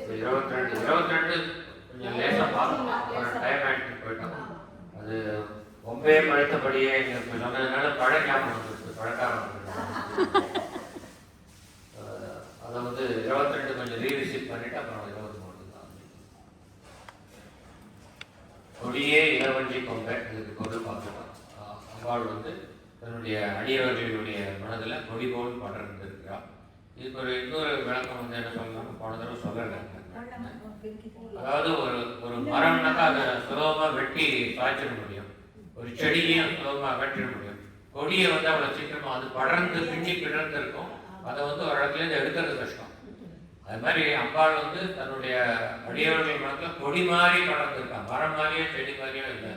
22 கொஞ்சம் லேசாக பார்க்கணும். டைம் ஆகிட்டு போயிட்டோம். அது ரொம்பவே பழுத்தபடியே சொன்னதுனால பழக்காம வந்துருக்கு, பழக்காம அதை வந்து 22 கொஞ்சம் ரீவிசிட் பண்ணிட்டு அப்புறம் 23 தான். கொடியே இளவஞ்சி கொம்பை இதுக்கு பொருள் பார்க்கலாம். அம்பாள் வந்து தன்னுடைய அடியவர்களுடைய மனதில் கொடி போல் படர்ந்திருக்கிறார். இதுக்கு ஒரு இன்னொரு விளக்கம் வந்து என்ன சொல்லலாம், போன தடவை சொல்லலை. அதாவது ஒரு மரம்னாக்கா அதை சுலபமாக வெட்டி காய்ச்சிட முடியும், ஒரு செடியையும் சுலபமாக வெட்டிட முடியும். கொடியை வந்து அவ்வளோ சீக்கிரமாக அது படர்ந்து பின்னி பிடர்ந்து இருக்கும், அதை வந்து ஒரு இடத்துலேருந்து எடுக்கிறது கஷ்டம். அது மாதிரி அம்பாள் வந்து தன்னுடைய அடியவர்கள் மனத்தில் கொடி மாதிரி படர்ந்துருக்காங்க, மரம் மாதிரியும் செடி மாதிரியும் இல்லை.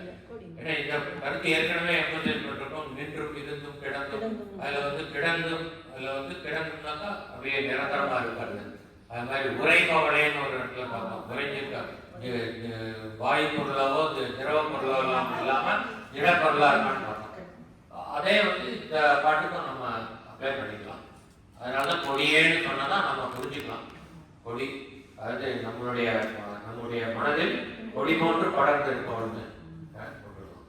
ஏன்னா இந்த கருத்து ஏற்கனவே எம்பசைஸ் பண்ணிருக்கோம், நின்றும் இருந்தும் கிடந்தும். அதில் வந்து கிடந்துனாக்கா அப்படியே நிரந்தரமாக இருக்காது. அது மாதிரி உரைபவளைன்னு ஒரு இடத்துல பார்த்தோம், உரைஞ்சிருக்காங்க. வாயு பொருளாவோ திரவ பொருளாவோ இல்லாமல் இடப்பொருளாக இருக்கான்னு பார்த்தோம். அதே வந்து இந்த பாட்டுக்கும் நம்ம அப்ளை பண்ணிக்கலாம். அதனால தான் கொடியேன்னு சொன்னால் தான் நம்ம புரிஞ்சுக்கலாம். கொடி அதாவது நம்முடைய மனதில் கொடி போன்று படர்ந்து இருப்பவர்னு போட்டுருக்கோம்.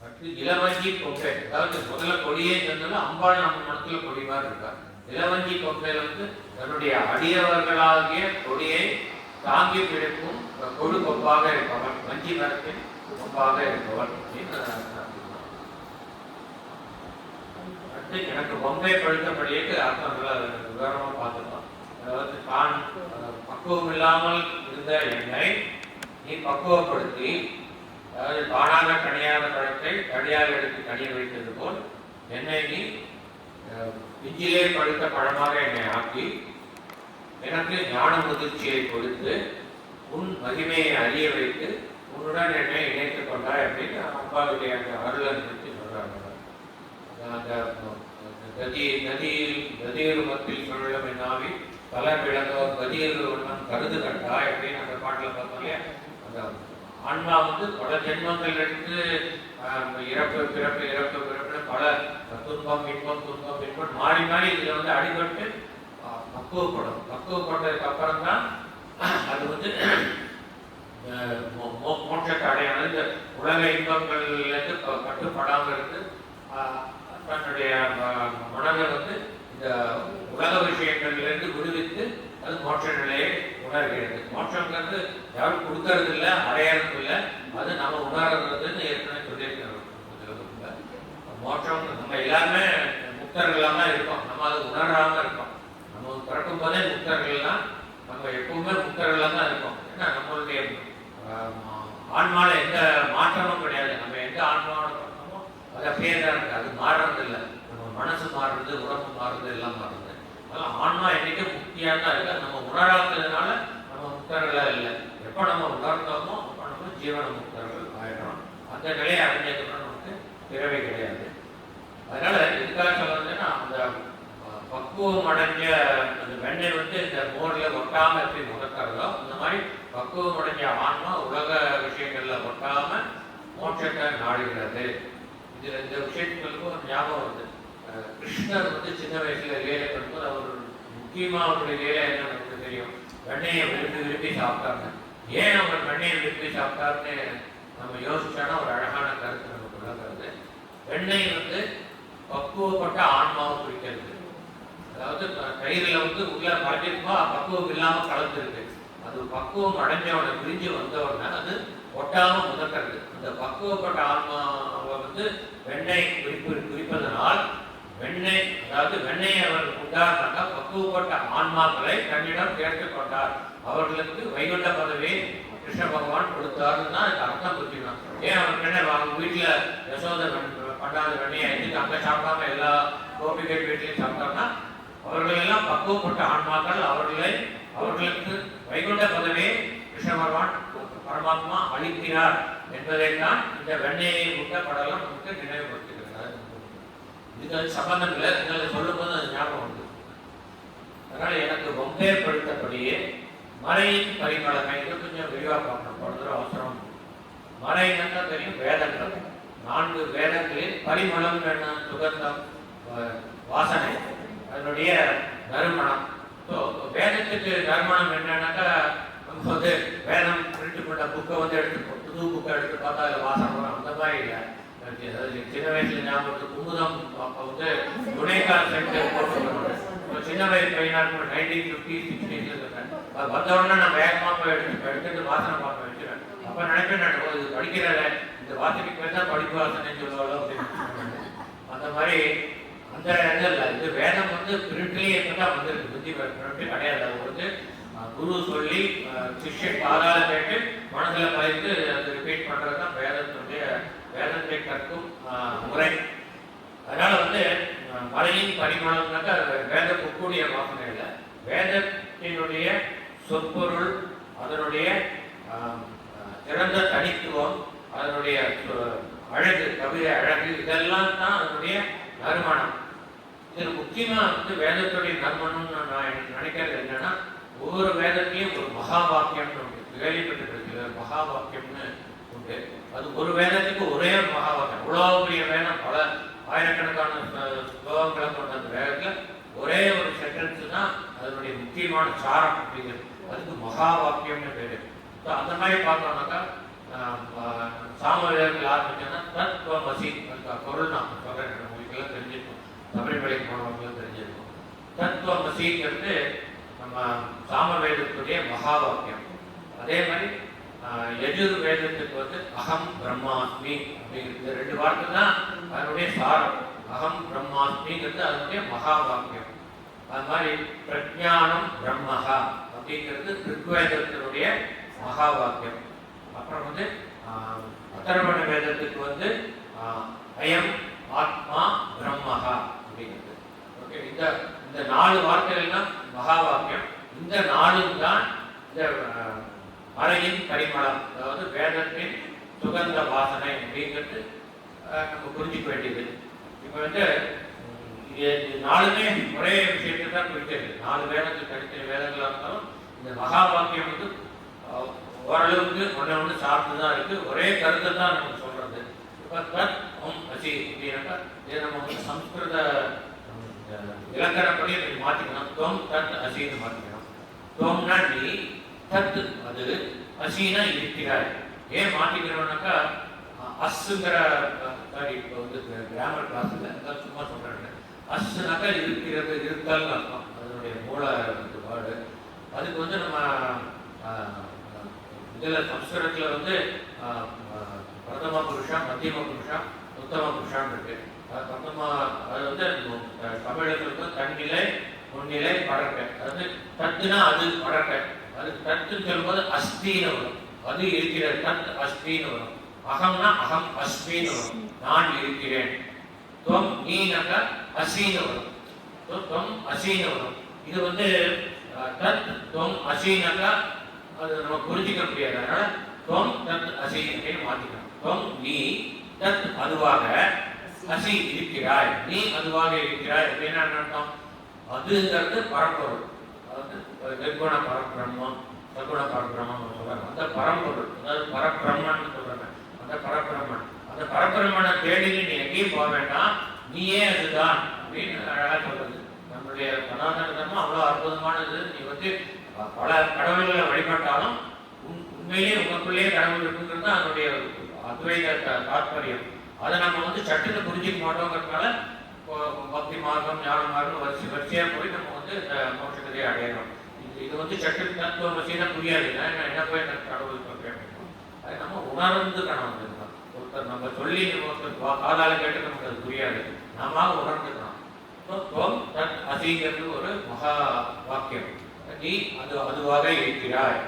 அடுத்து இளவஞ்சி கொம்பை, அதாவது முதல்ல கொடியே சொன்னாலும் அம்பாள் நம்ம மனத்தில் கொடி மாதிரி இருக்கா. இளவஞ்சி கொம்பையில் வந்து தன்னுடைய அடியவர்களாகிய கொடியை தாங்கி பிடிக்கும் கொடு கொம்பாக இருப்பவன், வஞ்சி மரத்தின் கொம்பாக இருப்பவன் அப்படின்னு. அடுத்து எனக்கு பொம்பை பழுத்தபடியே அர்த்தம் நல்லா விவரமாக பார்த்துக்கலாம். அதாவது தான் பக்குவம் இல்லாமல் இருந்த என்னை நீ பக்குவப்படுத்தி, அதாவது தானாக கனியாத பழத்தை கடியாக எடுத்து கனிய வைத்தது போல் என்னை நீ பிஞ்சிலே பழுத்த பழமாக என்னை ஆக்கி எனக்கு ஞான முதிர்ச்சியை கொடுத்து உன் மகிமையை அறிய வைத்து உன்னுடன் என்னை இணைத்துக் கொண்டாய் அப்படின்னு அம்பாவுடைய அந்த அருளை பற்றி சொல்றாங்க. அந்த கதியர் மத்தியில் சொல்லும் என்னாவி பல விளங்கோர் கதியர் ஒன்றும் கருது கண்டாய் அப்படின்னு அந்த பாட்டில் பார்த்தோம் இல்லையா. அந்த ஆன்மா வந்து பல ஜென்மங்கள் எடுத்து இறப்பு பிறப்பு இறப்பு பிறப்புன்னு பல துன்பம் இன்பம் மாறி மாறி இதில் வந்து அடிபட்டு பக்குவப்படும். பக்குவப்பட்டதுக்கு அப்புறம் தான் அது வந்து மோட்சத்தை அடையானது. இந்த உலக இன்பங்கள்லேருந்து கட்டுப்படாமல் இருந்து தன்னுடைய மனதை வந்து இந்த உலக விஷயங்கள்லேருந்து விடுவித்து அது மோட்ச நிலையை உணர்கிறது. மோட்சங்கிறது யாரும் கொடுக்கறது இல்லை, அடையாளம் இல்லை, அது நம்ம உணர்றதுன்னு ஏற்கனவே சொல்லியிருக்கிறோம். மோட்சம் நம்ம எல்லாருமே முக்தர்களாக தான் இருக்கோம், நம்ம அதை உணராமல் இருக்கோம். நம்ம பிறக்கும் போதே முக்தர்கள்லாம் நம்ம எப்பவுமே முக்தர்களாக தான் இருக்கோம். ஏன்னா நம்மளுடைய ஆன்மாவில் எந்த மாற்றமும் கிடையாது. நம்ம எந்த ஆன்மாவோட பார்த்தோமோ அது அப்படியே தான் இருக்குது, அது மாறுறதில்லை. நம்ம மனசு மாறுறது, உடம்பு மாறுறது, எல்லாம் மாறுறது. அதனால் ஆன்மா என்றைக்கு முக்தியாக தான் இருக்குது. நம்ம உணராததுனால நம்ம முக்தர்களாக இல்லை. எப்போ நம்ம உணர்ந்தோமோ அப்போ நம்ம ஜீவன முக்தர்கள் ஆயிடுறோம். அந்த நிலையை அடைஞ்சதுன்னா நமக்கு பிறவை கிடையாது. அதனால இதுக்காக சொல்றதுன்னா அந்த பக்குவம் அடைஞ்ச அந்த வெண்ணெய் வந்து இந்த மோரில் ஒட்டாமல் எப்படி முதக்கிறதோ அந்த மாதிரி பக்குவம் அடைஞ்ச ஆன்மா உலக விஷயங்கள்ல ஒட்டாமல் மோட்சத்தை நாடுகிறது. இதில் இந்த விஷயங்களுக்கு ஒரு ஞாபகம் வருது. கிருஷ்ணர் வந்து சின்ன வயசுல லீலை பண்ணும்போது அவர் முக்கியமாக அவருடைய லீலை என்ன நமக்கு தெரியும், வெண்ணையை விரும்பி சாப்பிட்டாங்க. ஏன் அவர் வெண்ணையை விரும்பி சாப்பிட்டாருன்னு நம்ம யோசிச்சோன்னா ஒரு அழகான கருத்து நமக்கு விளங்குறது. வெண்ணெய் வந்து பக்குவப்பட்ட ஆன்மாவை குறிக்கிறது. அதாவது கயிறில் வந்து உள்ள மறைஞ்சிருப்பா பக்குவம் இல்லாமல் கலந்துருக்கு. அது பக்குவம் அடைஞ்சவனை பிரிஞ்சு வந்தவொடனே அது ஒட்டாமல் முதக்கிறது. அந்த பக்குவப்பட்ட ஆன்மாவை வந்து வெண்ணெய் குறிப்பதனால் வெண்ணெய், அதாவது வெண்ணெய் அவர் உண்டார்னாக்கா பக்குவப்பட்ட ஆன்மாக்களை தன்னிடம் சேர்த்து கொண்டார். அவர்களுக்கு வைகுண்ட பதவியை கிருஷ்ண பகவான் கொடுத்தாருன்னு தான் இதுக்கு அர்த்தம் புரிஞ்சுக்கணும். ஏன் அவர் வெண்ணெய் அவங்க வீட்டில் யசோதை பண்ணாத வெண்ணையை எடுத்து அங்கே சாப்பிடாம எல்லா கோபிகள் வீட்லையும் சாப்பிட்டோம்னா அவர்கள் எல்லாம் பக்குவப்பட்ட ஆன்மாக்கள், அவர்களுக்கு வைகுண்ட பதவியை கிருஷ்ண பகவான் பரமாத்மா அளிக்கிறார் என்பதைத்தான் இந்த வெண்ணையை உண்ட படலம் நமக்கு நினைவுபடுத்துகிறார். இதுக்கு அது சம்பந்தம் இல்லை, எங்களுக்கு சொல்லும் போது அது ஞாபகம் உண்டு. அதனால எனக்கு ரொம்ப படுத்தபடியே மறையின் பரிமளமை கொஞ்சம் விரிவாக பார்க்கணும். போடுற அவசரம். மறைன்னா தெரியும், வேதங்கள். 4 வேதங்களில் பரிமளம் என்ன, சுகந்தம், வாசனை, அதனுடைய நறுமணம், ஸோ வேதத்துக்கு தர்மணம் என்னன்னாக்கா நம்ம வந்து வேதம் பிரிண்ட் பண்ண புக்கை வந்து எடுத்து புது புக்கை எடுத்து பார்த்தா அதில் வாசனை வரும், அந்த மாதிரி இல்லை. சின்ன வயசுல ஞாபகத்துக்கு குமுதம் அப்போ வந்து துணைக்கால் சென்டர் போட்டு சின்ன வயசு பையனா இருக்கும் 1950s 60s அது வந்த உடனே நான் வேகமாக போய் எடுத்துட்டு வாசனை பார்க்க வச்சுருவேன். அப்போ நினைப்பேன் நான் இது படிக்கிறத இந்த வாசனைக்கு பேர் தான் படிப்பு வாசனைன்னு சொல்லுவாளோ அப்படின்னு. அந்த மாதிரி அந்த இடத்துல இது வேதம் வந்து பிரிண்ட்லேயே தான் வந்துருக்கு, புத்தி பிரிண்ட் கிடையாது. அது வந்து குரு சொல்லி சிஷ்யன் காதால கேட்டு மனதில் பதிந்து அது ரிப்பீட் பண்ணுறது தான் வேதத்தை கற்கும் முறை. அதனால வந்து மலையின் பரிமாணம்னாக்கா வேத புக்குடைய வாசனை இல்லை, வேதத்தினுடைய சொற்பொருள், அதனுடைய சிறந்த தனித்துவம், அதனுடைய அழகு, கவிதை அழகு, இதெல்லாம் தான் அதனுடைய நறுமணம். இதில் முக்கியமாக வந்து வேதத்துடைய நறுமணம்னு நான் நினைக்கிறது என்னன்னா, ஒவ்வொரு வேதத்தையும் ஒரு மகா வாக்கியம்னு உண்டு, கேள்விப்பட்டிருக்கிற மகா வாக்கியம்னு உண்டு. அது ஒரு வேதத்துக்கு ஒரே மகா வாக்கியம். இவ்வளோ பெரிய வேதம், பல ஆயிரக்கணக்கான ஸ்லோகங்களை கொண்ட அந்த வேதத்தில் ஒரே ஒரு சென்டென்ஸ் தான் அதனுடைய முக்கியமான சாரம் அப்படிங்கிறது. அதுக்கு மகா வாக்கியம்னு பேரு. ஸோ அந்த மாதிரி பார்த்தோம்னாக்கா சாமவேதத்தில் ஆரம்பிச்சோன்னா தத்துவமசி, அதுக்கு பொருள் நான் சொல்கிறேன், உங்களுக்கெல்லாம் தெரிஞ்சிருக்கும், சபரிமலைக்கு போனவங்களும் தெரிஞ்சிருக்கும். தத்துவமசிங்கிறது நம்ம சாமவேதத்துடைய மகா வாக்கியம். அதே மாதிரி யஜுர் வேதத்துக்கு வந்து அகம் பிரம்மாஸ்மி அப்படிங்கிறது ரெண்டு வார்த்தை தான் அதனுடைய சாரம். அகம் பிரம்மாஸ்மிங்கிறது அதனுடைய மகா வாக்கியம். அது மாதிரி பிரஜானம் பிரம்மஹா அப்படிங்கிறது ரிக்வேதத்தினுடைய மகா வாக்கியம். அப்புறம் வந்து அதர்வண வேதத்துக்கு வந்து அயம் ஆத்மா பிரம்மஹா அப்படிங்கிறது. ஓகே, இந்த 4 வார்த்தைகள் தான் மகா வாக்கியம். இந்த 4 தான் இந்த மலையின் பரிமளம், அதாவது வேதத்தின் சுகந்த வாசனை அப்படிங்கிறது நம்ம புரிஞ்சிக்க வேண்டியது. இப்போ வந்து இது 4மே ஒரே விஷயத்தை தான் குறிக்கிறது. 4 வேதத்துக்கு தனித்தனி வேதங்களாக இருந்தாலும் இந்த மகா வாக்கியம் வந்து ஓரளவுக்கு ஒன்று சார்ந்து தான் இருக்கு, ஒரே கருத்தை தான் நம்ம சொல்றது. இப்போ தத் ஓம் அசி அப்படின்னாக்கா இதை நம்ம வந்து சம்ஸ்கிருத இலக்கணப்படி மாற்றிக்கணும். தொம் தத் அசின்னு மாற்றிக்கணும். தொம்னா நீ, தத்து அது, அசினா இருக்கிறாய். ஏன் மாற்றிக்கிறோம்னாக்கா அஸ்ஸுங்கிற சாரி, இப்போ வந்து கிராமர் கிளாஸில் அதான் சும்மா சொல்கிறேன். அஸ்ஸுனாக்கா இருக்கிறது, இருக்கல்னு அர்த்தம், அதனுடைய மூல வேர்டு. அதுக்கு வந்து நம்ம இதில் சம்ஸ்கிருதத்தில் வந்து பிரதம புருஷா, மத்தியம புருஷா, உத்தம புருஷான்னு இருக்கு. அது வந்து தமிழர்களுக்கு தன்னிலை, முன்னிலை, பழக்க. அதாவது தத்துனா அது பழக்க, அது தத்துன்னு சொல்லும்போது அஸ்தின்னு வரும், அது இருக்கிறது, தத் அஸ்தின்னு வரும். அகம்னா அகம் அஸ்மின்னு வரும், நான் இருக்கிறேன். துவம் நீனாக்கா அசின்னு வரும், துவம் அசின்னு வரும். இது வந்து தத் துவம் அசினாக்கா அது நம்ம புரிஞ்சிக்க முடியாது. அதனால துவம் தத் அசி அப்படின்னு மாற்றிக்கணும். துவம் நீ, தத் அதுவாக, அசி இருக்கிறாய், நீ அதுவாக இருக்கிறாய் அப்படின்னா என்ன அர்த்தம்? அதுங்கிறது பரம்பொருள், அதாவது நிர்குண பரபிரம்மம், சகுண பரபிரம்மம் சொல்றாங்க. அந்த பரம்பொருள், அதாவது பரபிரம்மன் சொல்றாங்க. அந்த பரபிரம்மன், அந்த பரபிரம்மனை தேடி நீ எங்கேயும் போக வேண்டாம், நீயே அதுதான் அப்படின்னு அழகா சொல்றது. நம்மளுடைய சனாதன தர்மம் அவ்வளோ அற்புதமானது. நீ வந்து பல கடவுள்களை வழிபட்டாலும் உண்மையிலேயே உங்களுக்குள்ளேயே கடவுள் இருக்குங்கிறது தான் அதனுடைய அத்வைத தாற்பயம். அதை நம்ம வந்து சட்டுன்னு புரிஞ்சிக்க மாட்டோங்கிறதுனால பக்தி மார்க்கம், ஞான மார்க்கம் வரிசையாக போய் நம்ம வந்து இந்த மோட்சத்தையே அடையணும். இது வந்து சட்டு தத்துவ வசதினா புரியாது. என்ன போய் எனக்கு கடவுள் சொல்றேன், அது நம்ம உணர்ந்துக்கணும். ஒருத்தர் நம்ம சொல்லி ஒருத்தர் காதால கேட்டு நமக்கு அது புரியாது, நாம உணர்ந்துக்கணும். தத் அசிங்கிறது ஒரு மகா வாக்கியம். நீ அது அதுவாக இருக்கிறாய்.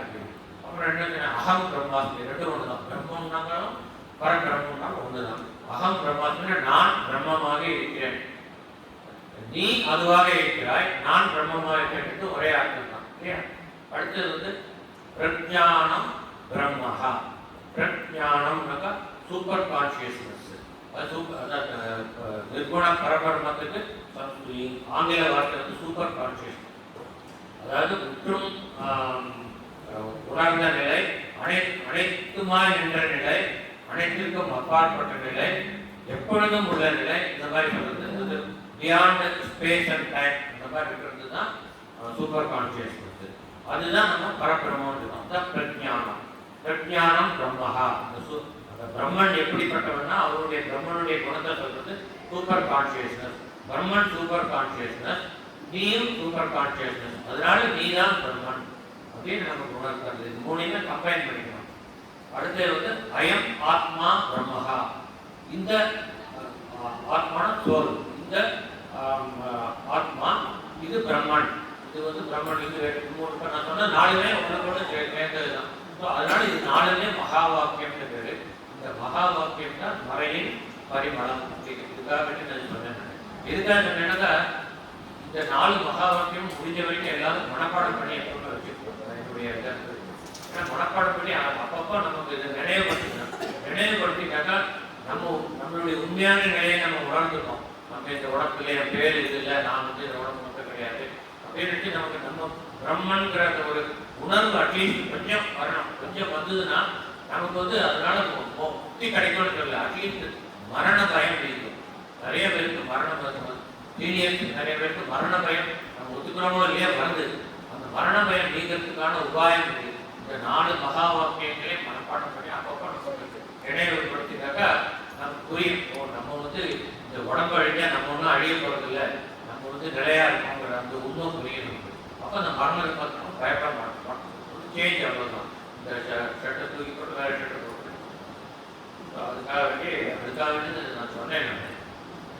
அப்புறம் என்ன, அகம் பிரம்மாஸ்மி, ரெண்டும் ஒன்று தான். பிரம்மம்னாலும் பரபிரம்மம்னாலும் ஒன்று தான். அகம் பிரம்மாஸ்மின்னா நான் பிரம்மமாக இருக்கிறேன், நீ அதுவாக இருக்கிறாய், நான் பிரம்மமாக இருக்கிறேன், ஒரே அர்த்தம் தான். இல்லையா? அடுத்தது வந்து பிரஜானம் பிரம்மஹா. பிரஜானம்னாக்கா சூப்பர் கான்சியஸ்னஸ். அது நிர்குண பரபிரம்மத்துக்கு ஆங்கில வார்த்தை வந்து சூப்பர் கான்சியஸ்னஸ், அதாவது முற்றும் உணர்ந்த நிலை, அனைத்துமாய் நின்ற நிலை, அனைத்திற்கும் அப்பாற்பட்ட நிலை, எப்பொழுதும் உள்ள நிலை. இந்த மாதிரி சொல்றது பியாண்ட் ஸ்பேஸ் அண்ட் டைம், இந்த மாதிரி இருக்கிறது தான் சூப்பர் கான்சியஸ்னஸ். அதுதான் நம்ம பரபிரமம். அதுதான் பிரஜானம். பிரஜானம் பிரம்மஹா. அந்த பிரம்மன் எப்படிப்பட்டவன்னா அவருடைய பிரம்மனுடைய குணத்தை சொல்றது சூப்பர் கான்சியஸ்னஸ். பிரம்மன் சூப்பர் கான்சியஸ்னஸ், நீயும் சூப்பர் கான்சியஸ்னஸ். அதனால நீ தான் பிரம்மன் அப்படின்னு நமக்கு உணர்த்துறது. இது மூணையுமே கம்பைன் பண்ணிக்கணும். அடுத்தது அயம் ஆத்மா பிரம்மஹா. இந்த ஆத்மான சோல், இந்த ஆத்மா இது பிரம்மன். இது பிரம்மன். இது நான் சொன்ன நாலுமே உங்களோட சேர்ந்தது தான். ஸோ அதனால இது நாலுமே மகா வாக்கியம்னு பேரு. இந்த மகா வாக்கியம் தான் மறையின் பரிமளம். இதுக்காக வேண்டி நான் சொன்னேன். எதுக்காக சொன்னேன்னாக்கா இந்த 4 மகா வாக்கியம் முடிஞ்ச வரைக்கும் எல்லாரும் மனப்பாடம் பண்ணி எப்பவுமே வச்சுக்கணும். என்னுடைய ஏன்னா மனப்பாடம் பண்ணி அப்பப்போ நமக்கு இதை நினைவுபடுத்தினாக்கா நம்மளுடைய உண்மையான நிலையை நம்ம உணர்ந்துருக்கோம். நம்ம இந்த உடம்புல என் பேர் இது இல்லை, நான் இந்த உடம்பு மட்டும் கிடையாது அப்படின்னு நமக்கு நம்ம பிரம்மன்கிற அந்த ஒரு உணர்வு அட்லீஸ்ட் கொஞ்சம் வரணும். கொஞ்சம் வந்ததுன்னா நமக்கு அதனால முக்தி கிடைக்கும்னு சொல்லல, அட்லீஸ்ட் மரண பயம் இருக்கும். நிறைய பேருக்கு மரண பயம், சீனியர்ஸ் நிறைய பேருக்கு மரண பயம் நம்ம ஒத்துக்கிறோமோ இல்லையா வருது. அந்த மரண பயம் நீங்கிறதுக்கான உபாயம் இருக்குது. இந்த 4 மகா வாக்கியங்களே மனப்பாடம் பண்ணி அப்பப்போ நமக்கு நினைவுபடுத்தினாக்கா நமக்கு புரியும். நம்ம இந்த உடம்பு அழிஞ்சா நம்ம ஒன்றும் அழிய போறதில்லை, நம்ம நிலையா இருக்கோங்கிற அந்த உண்மை புரியணும். அப்போ அந்த மரணத்தை பார்த்து நம்ம பயப்பட மாட்டோம். சேஞ்ச் அவ்வளோதான். இந்த ஷர்ட்டை தூக்கி போட்டு வேறு ஷர்ட்டை போட்டு அதுக்காக வேண்டி நான் சொன்னேன்.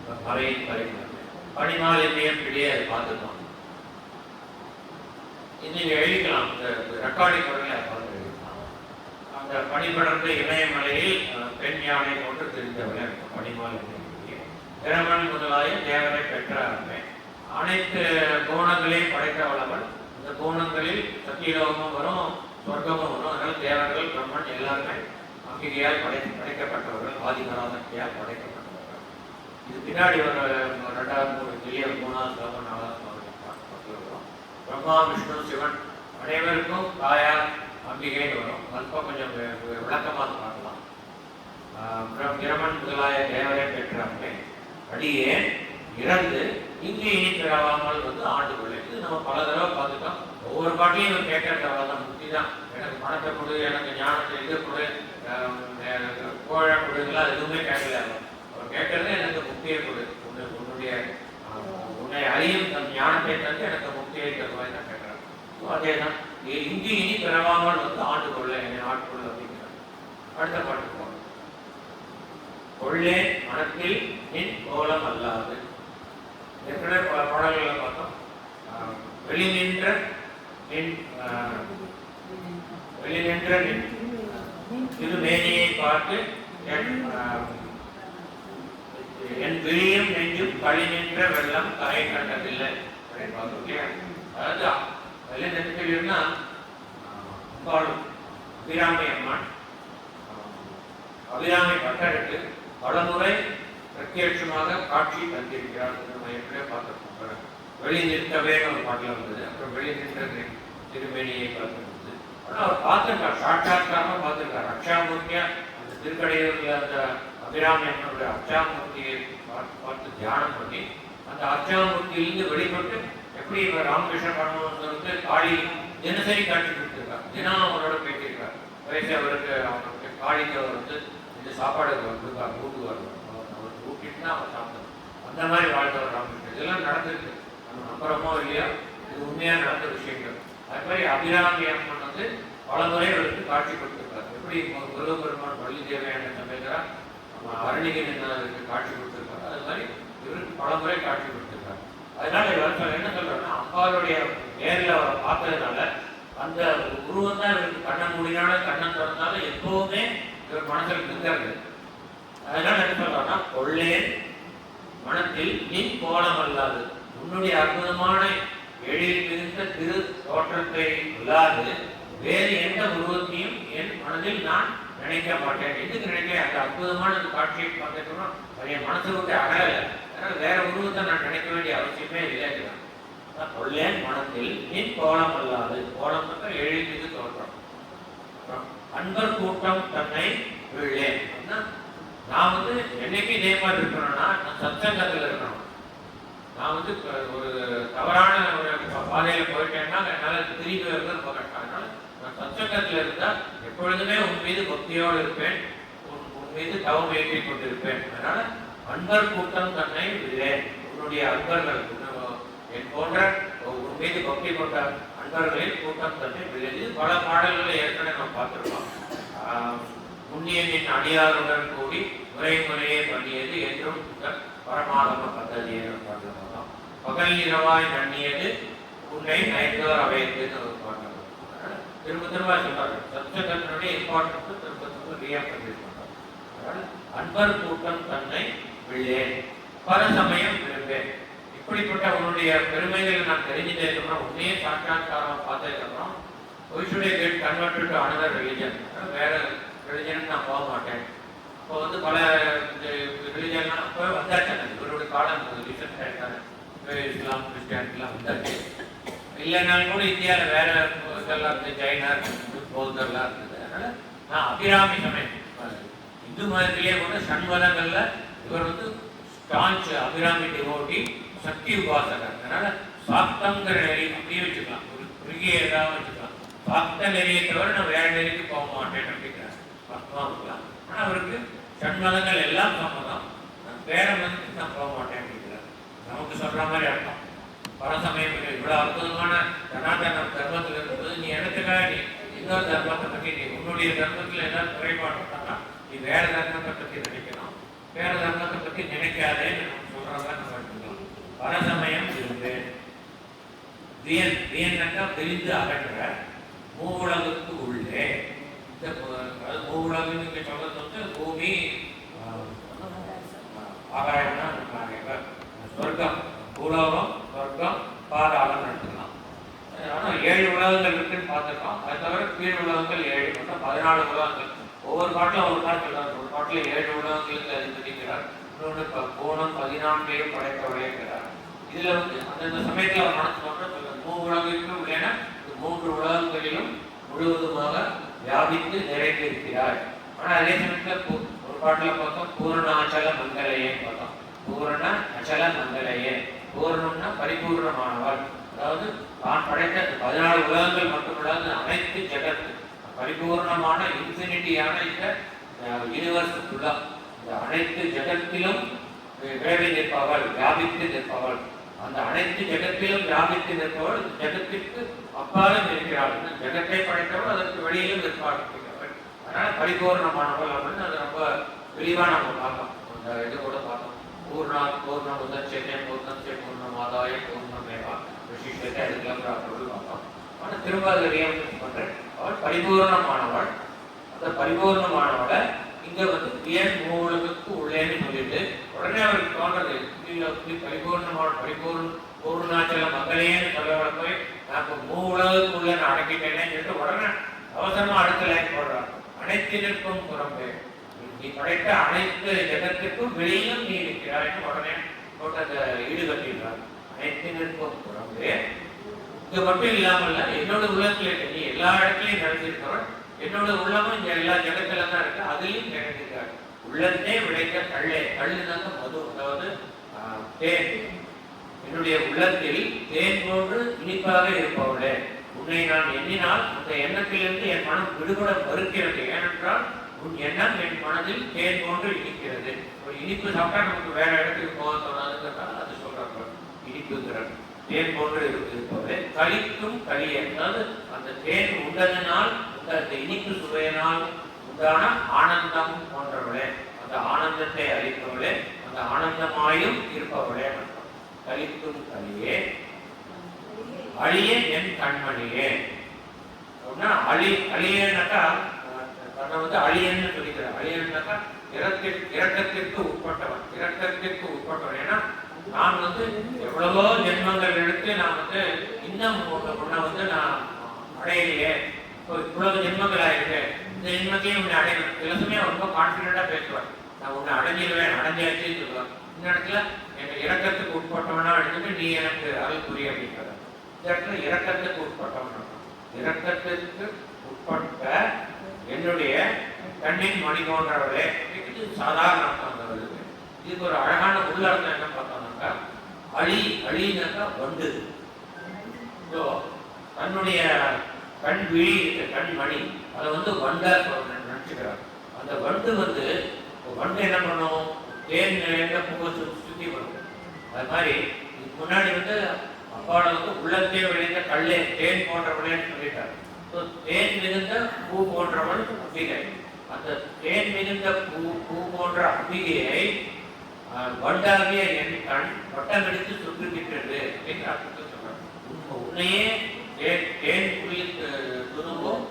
நான் மறையின் பரிமாறு பணிமாலின்மையும் பிடியே அதை பார்த்துக்கலாம். நீங்கள் எழுதிக்கலாம். இந்த ரெக்கார்டிங் முறையில் அதை பார்த்து எழுதிக்கலாம். அந்த பணிபடர்ந்த இமயமலையில் பெண் யானை போன்று தெரிந்தவளை பணிமாலின்மை திறமன் முதலாய தேவரை பெற்றாருமே. அனைத்து கோணங்களையும் படைத்தவளவன். இந்த கோணங்களில் சத்தியலோகமும் வரும், சொர்க்கமும் வரும். அதனால தேவர்கள் பிரம்மன் எல்லாருமே அம்பிகையால் படைக்கப்பட்டவர்கள், ஆதிபராசக்தியால் படைக்கப்பட்டவர்கள். இது பின்னாடி ஒரு 2வது 3வது ஸ்லோகம் 4வது ஸ்லோகம் பிரம்மா விஷ்ணு சிவன் அனைவருக்கும் தாயார் அம்பிகைன்னு வரும். அல்பம் கொஞ்சம் விளக்கமாக பார்க்கலாம். பிரமன் முதலாய தேவரை பெற்றாமே அடியே இறந்து இங்கு இனி பிறவாமல் ஆண்டு கொள்ளை. இது நம்ம பல தடவை பார்த்துட்டோம். ஒவ்வொரு பாட்டையும் இவர் கேட்கறது அவ்வளோதான். முக்தி தான். எனக்கு பணத்தை கொடு, எனக்கு ஞானத்தை இது கொடு, கோழ கொடுலாம் எதுவுமே கேட்கல. அவர் கேட்கறது எனக்கு முக்தியை கொடு, உன்னை அறியும் தன் ஞானத்தை தந்து எனக்கு முக்தியை தருவாய் தான் கேட்கிறார். அதே தான் இங்கு இனி பிறவாமல் ஆண்டு கொள்ள என்னை ஆட்கொள்ள அப்படிங்கிறார். அடுத்த பாட்டுக்கு போகணும். கொள்ளே மனத்தில் நின் கோலம் அல்லாது. ஏற்கனவே பல பாடல்களை பார்த்தோம். வெளிநின்ற நின் திருமேனியை பார்த்து என் விழியும் நெஞ்சும் களி நின்ற வெள்ளம் கரை கண்டதில்லை அப்படின்னு பார்த்தோம். அதாவது வெளி நிறுத்தினா அபிராமி அம்மன் அபிராமி பட்டருக்கு பலமுறை பிரத்யட்சமாக காட்சி தந்திருக்கிறார். நம்ம ஏற்கனவே பார்த்துருக்கோம். வெளி நிறுத்தவே ஒரு பாட்டில் வந்தது. அப்புறம் வெளி நின்ற திருமேனியை பார்த்துருந்தது. ஆனால் அவர் பார்த்துருக்கார், சாட்சாத்காரமாக பார்த்துருக்கார். அக்ஷாமூர்த்தியா அந்த திருக்கடையூரில் அந்த அபிராமி அம்மனுடைய அக்ஷாமூர்த்தியை பார்த்து தியானம் பண்ணி அந்த அக்ஷாமூர்த்தியிலிருந்து வெளிப்பட்டு எப்படி இவர் ராமகிருஷ்ண பரமஹம்சருக்கு காளி தினசரி காட்சி கொடுத்துருக்கார். தினம் அவரோட பேசியிருக்கார். வயசு அவருக்கு அவருக்கு காளிக்கு அவர் இந்த சாப்பாடு கொடுப்பார், ஊட்டுவார். அவருக்கு ஊட்டிட்டு தான் அவர் சாப்பிட்டார். அந்த மாதிரி வாழ்ந்தவர் ராமகிருஷ்ணன். இதெல்லாம் நடந்திருக்கு. நம்ம நம்புறமோ இல்லையா, இது உண்மையாக நடந்த விஷயங்கள். அது மாதிரி அபிராமி அம்மன் பல முறை அவருக்கு காட்சி கொடுத்துருக்காரு. எப்படி முருகப்பெருமான் வள்ளி தேவையான சமயத்தில் நம்ம அருணிகனுக்கு காட்சி கொடுத்துருக்காரு. அது மாதிரி இவருக்கு பல முறை காட்சி கொடுத்துருக்காரு. அதனால இவர் என்ன சொல்றாருன்னா, அம்பாளுடைய நேரில் அவரை பார்த்ததுனால அந்த உருவம் தான் இவருக்கு கண்ணை மூடினாலும் கண்ணன் திறந்தாலும் எப்பவுமே இவர் மனசில் நிற்கிறது. அதனால என்ன சொல்றாருன்னா, கொள்ளேன் மனத்தில் நின் கோலம் அல்லாது, உன்னுடைய அற்புதமான எழில் மிகுந்த திரு தோற்றத்தை இல்லாது வேறு எந்த உருவத்தையும் என் மனதில் நான் நினைக்க மாட்டேன். எதுக்கு நினைக்கிறேன்? அந்த அற்புதமான காட்சியை பார்த்துட்டோம்னா அது என் மனசு விட்டு அகல. அதனால வேற உருவத்தை நான் நினைக்க வேண்டிய அவசியமே இல்லை. கொள்ளேன் மனத்தில் நின் கோலம் அல்லாது. கோலம் எழில் மிகு தோற்றம். அன்பர் கூட்டம் தன்னை விழேன். நான் என்னைக்கு இதே மாதிரி இருக்கணும்னா நான் சத்சங்கத்தில் இருக்கணும். நான் வந்து ஒரு தவறான ஒரு பாதையில் போயிட்டேன்னா என்னால் திரும்பி வருவது ரொம்ப கஷ்டம். அதனால நான் சத்சங்கத்தில் இருந்தால் எப்பொழுதுமே உன் மீது பக்தியோடு இருப்பேன், உன் மீது தவம் ஏற்றிக் கொண்டிருப்பேன். அதனால அன்பர் கூட்டம் தன்னை இல்லை, உன்னுடைய அன்பர்கள் என் போன்ற உன் மீது பக்தி கொண்ட அன்பர்களின் கூட்டம் தன்னை இல்லை. இது பல பாடல்களை ஏற்கனவே நம்ம பார்த்துருக்கோம். முன்னியனின் அடியாருடன் கூடி முறை முறையே பண்ணியது என்றும் பரமாகம பദ്ധதி பாடலாம். பகல் இரவாய் நன்னியது உன்னை நயந்தோர் அவையதுன்னு ஒரு பாடல். திரும்ப திரும்ப சொல்றாங்க. சத்சங்கத்தினுடைய இம்பார்ட்டன்ஸ் திரும்ப திரும்ப ரீஆக்டிவேட். அன்பர் கூட்டம் தன்னை விழேன், பல சமயம் விழுவேன். இப்படிப்பட்ட உன்னுடைய பெருமைகளை நான் தெரிஞ்சதுக்கு அப்புறம், உன்னையே சாட்சாத்காரம் பார்த்ததுக்கு அப்புறம், we should get converted to another religion. வேற ரிலிஜன் நான் போக மாட்டேன். இப்போ வந்து பல ரிலிஜன்லாம் இப்போ வந்தாச்சு. இவருடைய காலம் ரீசெண்ட் ஆகிட்டாரு. இஸ்லாம் கிறிஸ்டியானிட்டிலாம் வந்தாச்சு. இல்லைனாலும் கூட இந்தியாவில் வேற இதெல்லாம் இருந்தது, ஜெயினர் பௌத்தர்லாம் இருந்தது. அதனால நான் அபிராமி சமயம் இந்து மதத்திலேயே கூட சண்மதங்கள்ல இவர் வந்து ஸ்டான்ச் அபிராமி டிவோட்டி, சக்தி உபாசகர். அதனால சாக்தங்கிற நெறி அப்படியே வச்சுக்கலாம், ஒரு குறுகிய ஏதாவது வச்சுக்கலாம். சாக்த நெறியை தவிர நான் வேற நெறிக்கு போக மாட்டேன் அப்படிங்கிறார். பக்தமாக இருக்கலாம். ஆனால் அவருக்கு சண்மதங்கள் எல்லாம் சம்மதம், வேற மதத்துக்கு நான் போக மாட்டேன் அப்படிங்கிறார். நமக்கு சொல்ற மாதிரி அர்த்தம். பரசமயம் இவ்வளவு அற்புதமான சனாதன தர்மத்தில் இருக்கும்போது நீ எனக்குக்காக நீ இன்னொரு தர்மத்தை பற்றி, நீ உன்னுடைய தர்மத்தில் ஏதாவது குறைபாடு இருந்தா நீ வேற தர்மத்தை பற்றி நினைக்கணும், வேற தர்மத்தை பற்றி நினைக்காதேன்னு நம்ம சொல்றதா நம்ம எடுத்துக்கலாம். பரசமயம் இருந்தேன். வியன் வியன்னாக்கா விரிந்து அகன்ற மூவுலகுக்கு உள்ளே. மூவுலகுன்னு இங்கே சொல்றது வந்து பூமி, ஆகாயம்னா சொர்க்கம், பூலோகம், சொர்க்கம், பாதாளம் எடுத்துக்கலாம். ஆனால் 7 உலகங்கள் இருக்குன்னு பார்த்துருக்கோம். அது தவிர கீழ் உலகங்கள் 7, மொத்தம் 14 உலகங்கள். ஒவ்வொரு பாட்டில் ஒரு பாட்டு சொல்றாரு. ஒரு பாட்டில் 7 உலகங்களுக்கு அதிபதிக்கிறார், இன்னொன்று கோணம் 14 படைத்தவழைக்கிறார். இதுல வந்து அந்தந்த சமயத்தில் அவர் மனசு சொல்ற மூவுலகிற்கும் இல்லைன்னா 3 உலகங்களிலும் முழுவதுமாக வியாபித்து நிறைந்து இருக்கிறார். ஆனால் அதே சமயத்தில் ஒரு பாட்டில் பார்த்தோம் பூரண அச்சல மங்களையே பார்த்தோம். பூரண அச்சல மங்களையே, பூரணம்னா பரிபூர்ணமானவர். அதாவது தான் படைத்த 14 உலகங்கள் மட்டுமில்லாத அனைத்து ஜெகத்து பரிபூர்ணமான இன்ஃபினிட்டியான இந்த யூனிவர்ஸுக்குள்ள இந்த அனைத்து ஜெகத்திலும் விரைவி நிற்பவள், வியாபித்து நிற்பவள். அந்த அனைத்து ஜெகத்திலும் வியாபித்து நிற்பவள், ஜெகத்திற்கு அப்பாலும் இருக்கிறாள். ஜெகத்தை படைத்தவள் அதற்கு வெளியிலும் நிற்பாள். அதனால பரிபூர்ணமானவள் அப்படின்னு அது ரொம்ப விரிவா நம்ம பார்த்தோம். அந்த இது கூட பார்த்தோம். பூர்ண உதட்சத்தை பூர்ணத்தை பூர்ணமாதாய பூர்ணமேவா விசிஷ்டத்தை அதுக்கெல்லாம் பொருள் பார்த்தோம். ஆனால் திரும்ப அதை ரியமைஸ் பண்றேன். அவள் பரிபூர்ணமானவள். அந்த பரிபூர்ணமானவளை இங்க வந்து வியன் மூலத்துக்கு உள்ளேன்னு சொல்லிட்டு உடனே அவருக்கு தோன்றது பரிபூர்ணமான பூர்ணாச்சல மகளேன்னு சொல்ல போய் நான் மூலத்துக்குள்ள நான் அடக்கிட்டேனே சொல்லிட்டு உடனே அவசரமா அடுத்த லைன் போடுறார். அனைத்திற்கும் புறம்பே, நீ படைத்த அனைத்து ஜெகத்திற்கும் வெளியிலும் நீ இருக்கிறாய்னு உடனே போட்டு அந்த ஈடுகட்டிடுறார். அனைத்திற்கும் புறம்பே, இது மட்டும் இல்லாமல் என்னோட உள்ளத்துல நீ எல்லா இடத்துலையும் நடந்திருக்கிறவன், என்னோட உள்ளமும் இங்க எல்லா ஜெகத்துல தான் இருக்கு, அதுலயும் நிறைந்திருக்காரு. உள்ளத்தே விளைக்க கள்ளே, கள்ளுனாக்க மது, அதாவது தேன். என்னுடைய உள்ளத்தில் தேன் போன்று இனிப்பாக இருப்பவளே, உன்னை நான் எண்ணினால் அந்த எண்ணத்திலிருந்து என் மனம் விடுபட மறுக்கிறது. ஏனென்றால் உன் எண்ணம் என் மனதில் தேன் போன்று இனிக்கிறது. ஒரு இனிப்பு சாப்பிட்டா நமக்கு வேற இடத்துக்கு போக தோணாதுங்கிறதால அது சொல்றாங்க இனிப்புங்கிறது. தேன் போன்று இருப்பவளே, களிக்கும் களியே, அதாவது அந்த தேன் உண்டதனால் அந்த இனிப்பு சுவையினால் உண்டான ஆனந்தம் போன்றவளே, அந்த ஆனந்தத்தை அளிப்பவளே, அந்த ஆனந்தமாயும் இருப்பவளே. கலிக்கும் கலியே, அழிய என் கண்மணியே. அழியனாக்கா தன்னை வந்து அழியன்னு சொல்லிக்கிறார். அழியன்னாக்கா இரக்கத்திற்கு உட்பட்டவன், இரக்கத்திற்கு உட்பட்டவன். ஏன்னா நான் வந்து எவ்வளவோ ஜென்மங்கள் எடுத்து நான் வந்து இன்னும் உன்னை வந்து நான் அடையலையே, இவ்வளவு ஜென்மங்கள் ஆயிருக்கு, இந்த ஜென்மத்தையும் உன்னை அடையணும். சில சமயம் ரொம்ப கான்பிடண்டா பேசுவார், நான் உன்னை அடைஞ்சிருவேன், அடைஞ்சாச்சுன்னு சொல்லுவார். இந்த இடத்துல எங்க இரக்கத்துக்கு உட்பட்டவனா எடுத்துட்டு நீ எனக்கு அருள் புரிய அப்படிங்கிறார். இந்த இடத்துல இரக்கத்துக்கு உட்பட்டவன், இரக்கத்திற்கு உட்பட்ட என்னுடைய கண்ணின் மணி போன்றவர்களே, இது சாதாரண அர்த்தம். இதுக்கு ஒரு அழகான உள்ளர்த்தம் என்ன பார்த்தோம்னாக்கா, அழினாக்கா வண்டு. ஸோ தன்னுடைய கண் விழி இருக்க கண் மணி அதை வண்டா நினச்சிக்கிறார். அந்த வண்டு வண்டு என்ன பண்ணும், தேன் நிறைந்த பூவை சுற்றி வரும். அது மாதிரி இதுக்கு முன்னாடி அப்பாவோட உள்ளத்தே விளைந்த கல்லே தேன் போன்றவளேன்னு சொல்லிட்டார். ஸோ தேன் மிகுந்த பூ போன்றவள் அம்பிகை. அந்த தேன் மிகுந்த பூ போன்ற அம்பிகையை வண்டாகிய என் கண் வட்டம் எடுத்து சுற்றுகின்றது அப்படிங்கிற அர்த்தத்தை சொல்றார். உன்னையே தேன் புள்ளி துரும்பும்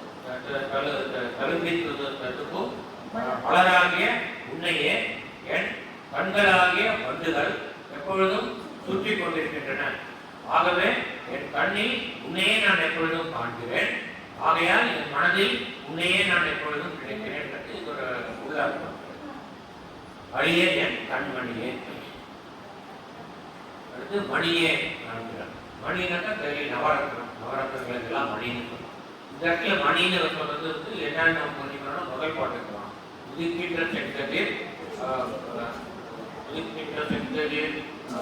கலும்பி துரும்பும் மலராகிய உன்னையே என் கண்களாகிய வண்டுகள் எப்பொழுதும் சுற்றி கொண்டிருக்கின்றன. ஆகவே என் கண்ணில் உன்னையே நான் எப்பொழுதும் காண்கிறேன். ஆகையால் என் மனதில் உன்னையே நான் எப்பொழுதும் கிடைக்கிறேன். இது ஒரு உள்ளார்த்தம். அழியே என் கண்மணியே. அடுத்து மணியே காண்கிறார். மணினாக்கா கையில் நவரத்னங்களுக்கு எல்லாம் மணின்னு சொல்லுவோம். இந்த இடத்துல மணின்னு சொல்றது என்னன்னு நம்ம புரிஞ்சுக்கணும்னா முதல் பாட்டுக்கலாம். உதிக்கின்ற செங்கதிர்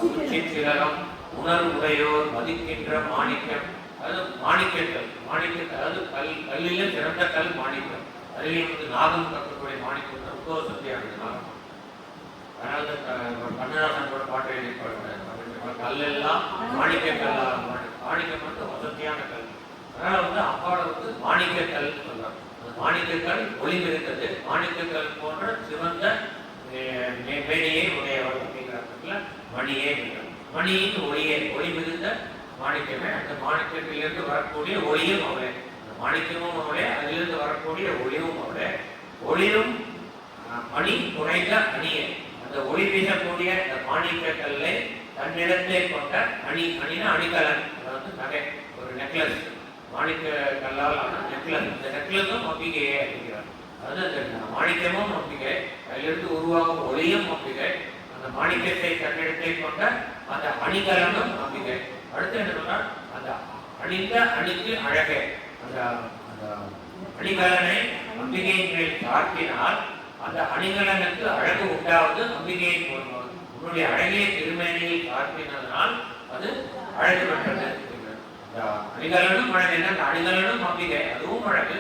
உச்சி திலகம் உணர்வுடையோர் மதிக்கின்ற மாணிக்கம். அதாவது மாணிக்கங்கள் அதாவது கல்லில சிறந்த கல் மாணிக்கம். அதிலே நாகம் கற்கக்கூடிய மாணிக்கம் ரொம்ப சத்தியானது நாகம். அதனால கண்ணதாசனோட பாட்டை எழுதிப்பாடு கல்லெல்லாம் மாணிக்கக்கல்லால் மாணிக்கம் வசதியான கல். அதனால அப்பாவோட மாணிக்கக்கல் சொல்றாங்க. மாணிக்கக்கல் ஒளி மிகுந்தது, மாணிக்கக்கல் போன்ற சிவந்த மேனியை உடையவர் அப்படிங்கிற மணியே. மணியின் ஒளி மிகுந்த மாணிக்கமே. அந்த மாணிக்கத்திலிருந்து வரக்கூடிய ஒளியும் அவளே, மாணிக்கமும் அவளே, அதிலிருந்து வரக்கூடிய ஒளியும் அவளே. ஒளிரும் மணி குறைந்த அணியே. அந்த ஒளி வீசக்கூடிய அந்த மாணிக்கக்கல்லை தன்னிடத்தை கொண்ட அணினா அணிகலன். அதாவது நகை, ஒரு நெக்லஸ், மாணிக்க கல்லால் ஆன நெக்லஸ். இந்த நெக்லஸும் அம்பிகையே அப்படிங்கிறார். அதாவது அந்த மாணிக்கமும் அம்பிகை, அதிலிருந்து உருவாகும் ஒளியும் அம்பிகை, அந்த மாணிக்கத்தை தன்னிடத்தை கொண்ட அந்த அணிகலனும் அம்பிகை. அடுத்து என்ன சொன்னால், அந்த அணிந்த அணிக்கு அழகே. அந்த அணிகலனை அம்பிகையின் மேல் சார்த்தினால் அந்த அணிகலனுக்கு அழகு உண்டாவது அம்பிகையின் மூலமாக. உன்னுடைய அழகிய திருமேனியை சார்த்தினதனால் அது அழகு பெற்றது. அந்த அணிகலனும் அழகு. என்ன, அந்த அணிகலனும் அம்பிகை, அதுவும் அழகு.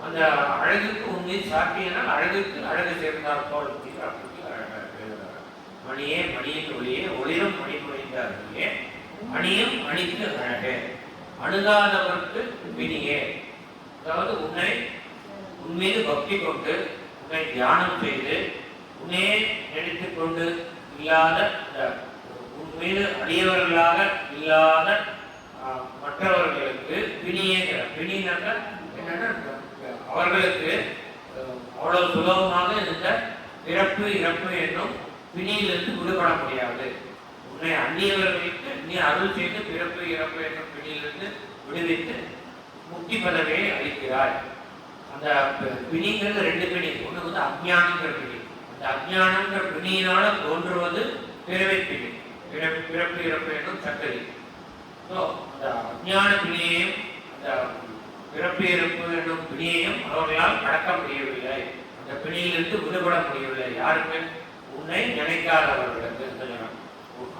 அந்த அழகுக்கு உண்மையை சார்த்தினால் அழகுக்கு அழகு சேர்ந்தார் போல். மணியே மணியின் ஒளியே ஒளிரும் மணி புரிந்தார்களே அணியும் அணிக்கு அழகே. அணுகாதவருக்கு பிணியே. அதாவது உன் மீது பக்தி கொண்டு உன்னை தியானம் செய்து உன்னையே நினைத்துக் கொண்டு இல்லாத, உன் மீது அடியவர்களாக இல்லாத மற்றவர்களுக்கு பிணியேங்கிற. பிணினாக்க என்னன்னா, அவர்களுக்கு அவ்வளவு சுலபமாக இந்த பிறப்பு இறப்பு என்னும் பிணியிலிருந்து விடுபட முடியாது. உன்னை அந்நியவர்களுக்கு நீ அருள் செய்து பிறப்பு இறப்பு என்னும் பிணியிலிருந்து விடுவித்து முக்தி பதவியை அளிக்கிறாய். அந்த பிணிங்கிறது ரெண்டு பிணி. ஒன்று அஜ்ஞானங்கிற பிணி. அந்த அஜ்ஞானங்கிற பிணியினால தோன்றுவது பிறவை பிணி, பிறப்பு இறப்பு என்னும் சக்கரி. ஸோ அந்த அஜ்ஞான பிணியையும் அந்த பிறப்பு இறப்பு என்னும் பிணியையும் அவர்களால் கடக்க முடியவில்லை. அந்த பிணியிலிருந்து விடுபட முடியவில்லை. யாருக்கு? உன்னை நினைக்காதவர்களுக்கு,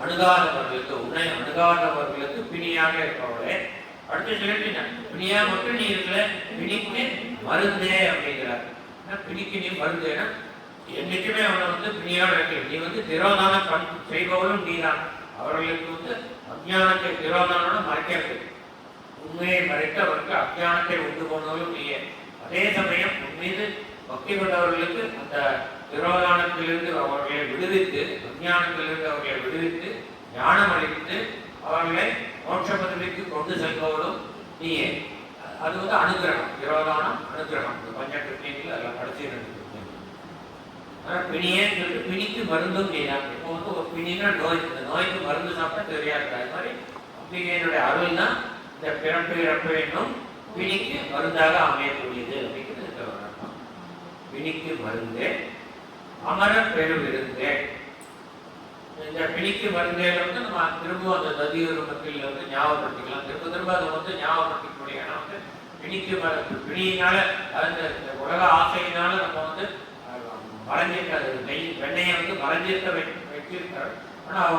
அணுகாதவர்களுக்கு. உன்னை அணுகாதவர்களுக்கு பிணியாக இருப்பவளே. அடுத்து சொல்லிட்டு பிணியா மட்டும் நீ இருக்கல, பிணிக்கு மருந்தே அப்படிங்கிறார். பிணிக்கு நீ மருந்தேனா என்னைக்குமே அவனை பிணியோட வைக்கல. நீ திரோதானம் செய்பவளும் நீதான். அவர்களுக்கு அஜ்ஞானத்தை திரோதானோட மறைக்கிறது. உண்மையை மறைத்து அவருக்கு அஜ்ஞானத்தை உண்டு போனவர்களும் நீயே. அதே சமயம் உன் மீது பக்தி கொண்டவர்களுக்கு அந்த திரோதானத்திலிருந்து அவர்களை விடுவித்து, அஜ்ஞானத்திலிருந்து அவர்களை விடுவித்து ஞானம் அளித்து அவர்களை மோட்ச பதவிக்கு கொண்டு செல்பவளும் நீயே. அது அனுகிரகம். திரோதானம் அனுகிரகம். பஞ்சகிருத்தியங்கள் அதில் கடைசி ரெண்டு. ஆனால் பிணியேன்னு சொல்லிட்டு பிணிக்கு மருந்தும் நீதான். இப்போ ஒரு பிணினா நோய். இந்த நோய்க்கு மருந்து சாப்பிட்டா தெரியாது. அது மாதிரி அம்பிகையினுடைய அருள் தான் இந்த பிறப்பு இறப்பு என்னும் பிணிக்கு மருந்தாக அமையக்கூடியது அப்படிங்கிறது அர்த்தம். பிணிக்கு மருந்தே அமர பெருவிருந்தே. இந்த பிணிக்கு மருந்தேல நம்ம திரும்ப அந்த ததியுருமத்தில் ஞாபகப்படுத்திக்கலாம். திரும்ப அதை ஞாபகப்படுத்திக்கூடிய பிணிக்கு பிணியினால அந்த உலக ஆசையினால நம்ம மறைஞ்சிருக்காது. வெண்ணையை மறைஞ்சிருக்க வச்சிருக்காரு. ஆனால் அவ